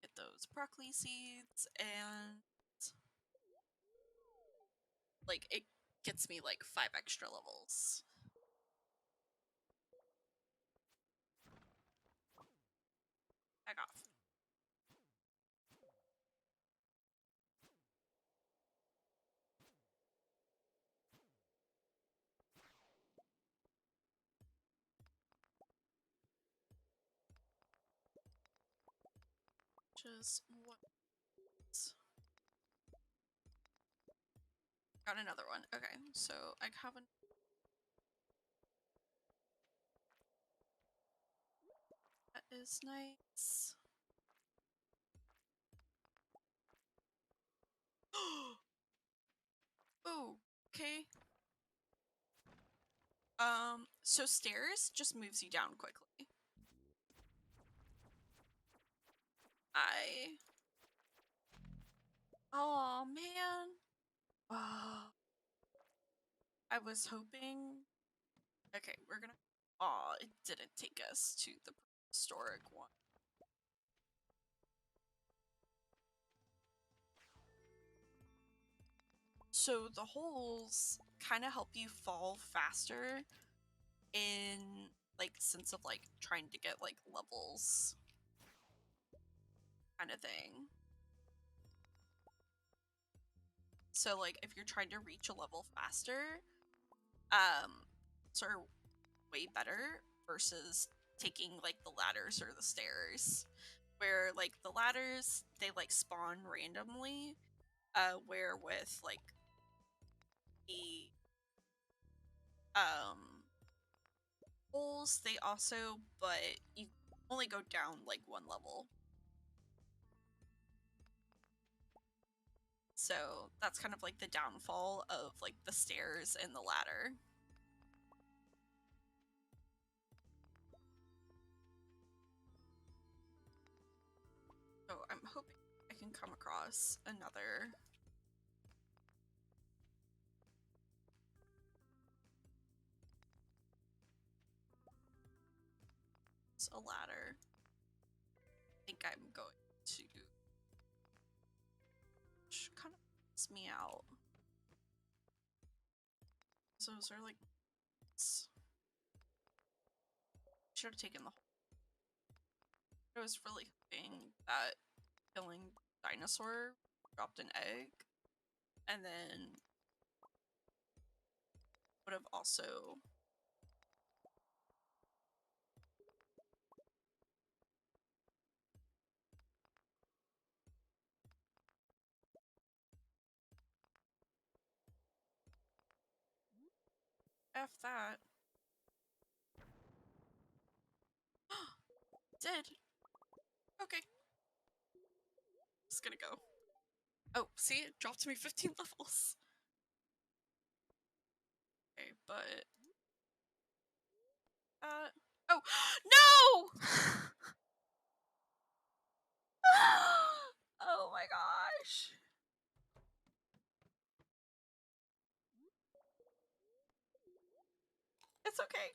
get those broccoli seeds and like it gets me like 5 extra levels. Back off. Just what? Got another one. Okay, so I have an. That is nice. Oh, okay. So stairs just moves you down quickly. Oh man. Oh, I was hoping. Okay, we're gonna. Oh, it didn't take us to the historic one. So the holes kind of help you fall faster in like sense of like trying to get like levels kind of thing. So like if you're trying to reach a level faster, sort of way better versus taking like the ladders or the stairs. Where like the ladders they like spawn randomly, where with like the um holes they also but you only go down like one level. So that's kind of like the downfall of like the stairs and the ladder. So I'm hoping I can come across another. It's a ladder. I think I'm going to. Which kind of puts me out. So those are like. Should have taken the whole. I was really hoping that killing dinosaur dropped an egg, and then would have also. F that. Did. Okay. Just gonna go. Oh, see? It dropped me 15 levels. Okay, but... Oh! No! Oh my gosh. It's okay.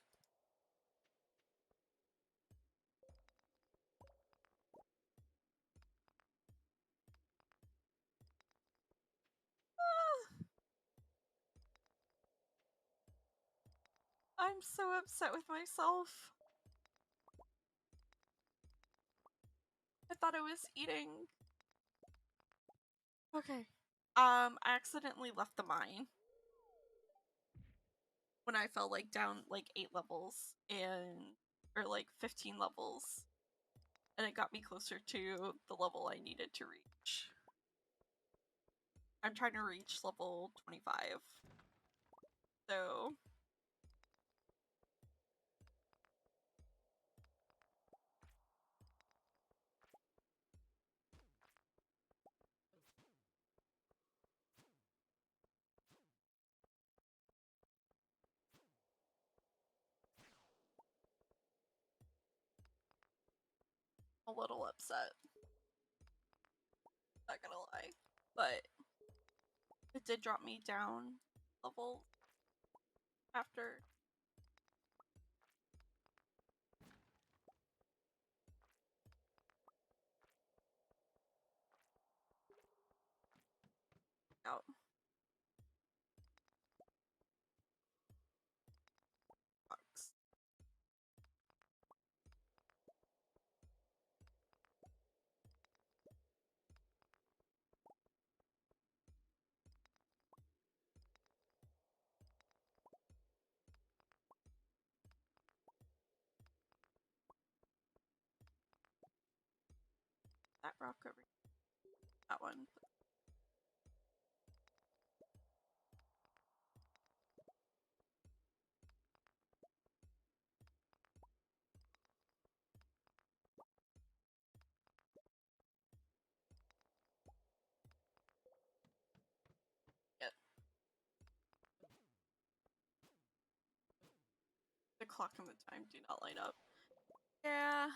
I'm so upset with myself. I thought I was eating. Okay. I accidentally left the mine when I fell like down like 8 levels or like 15 levels. And it got me closer to the level I needed to reach. I'm trying to reach level 25. So a little upset. Not gonna lie. But it did drop me down level after. Out. Bugs. That rock over here. That one. Yep. The clock and the time do not line up. Yeah.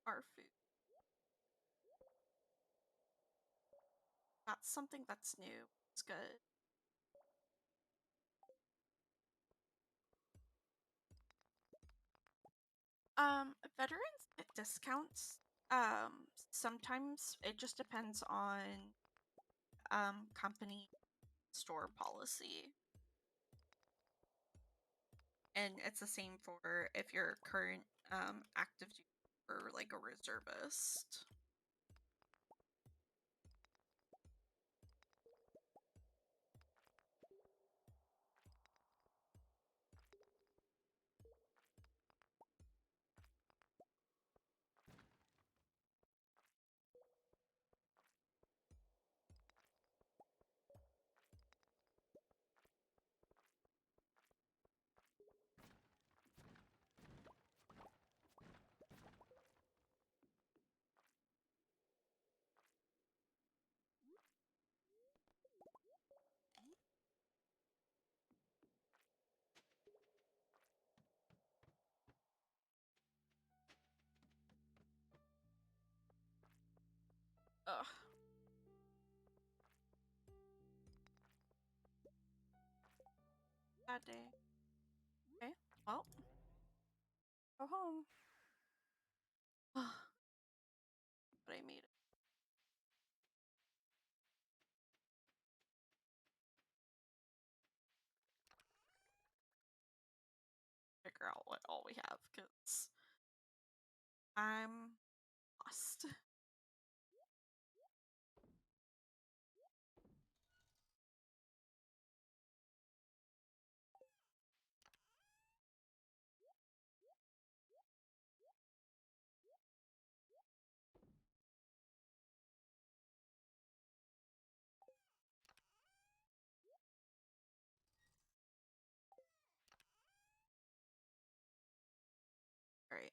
Our food. That's something that's new. It's good. Veterans get discounts. Sometimes it just depends on company store policy. And it's the same for if you're current active duty or like a reservist. bad day. Okay, well, go home. But I made it. Figure out what all we have because I'm lost. All right.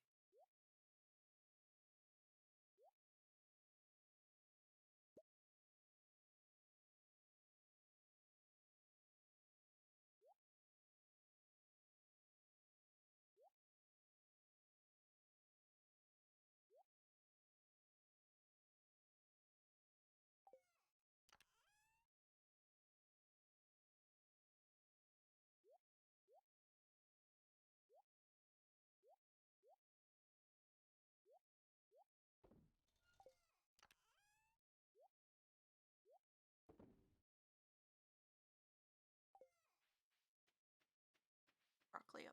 Broccoli up.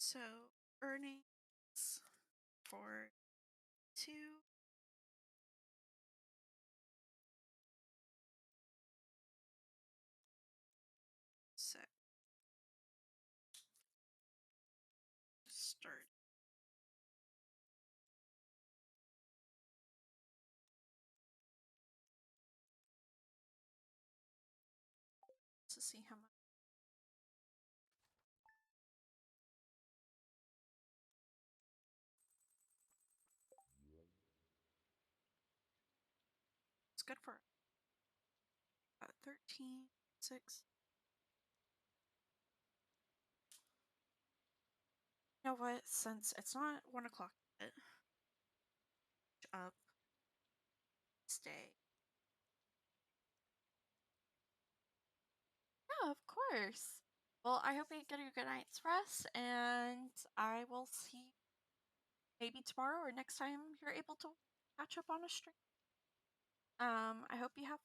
So earnings for 2, so start. To see how much. It's good for 13, 6. You know what? Since it's not 1 o'clock yet, up, stay. Yeah, of course. Well, I hope you get a good night's rest, and I will see maybe tomorrow or next time you're able to catch up on a stream. I hope you have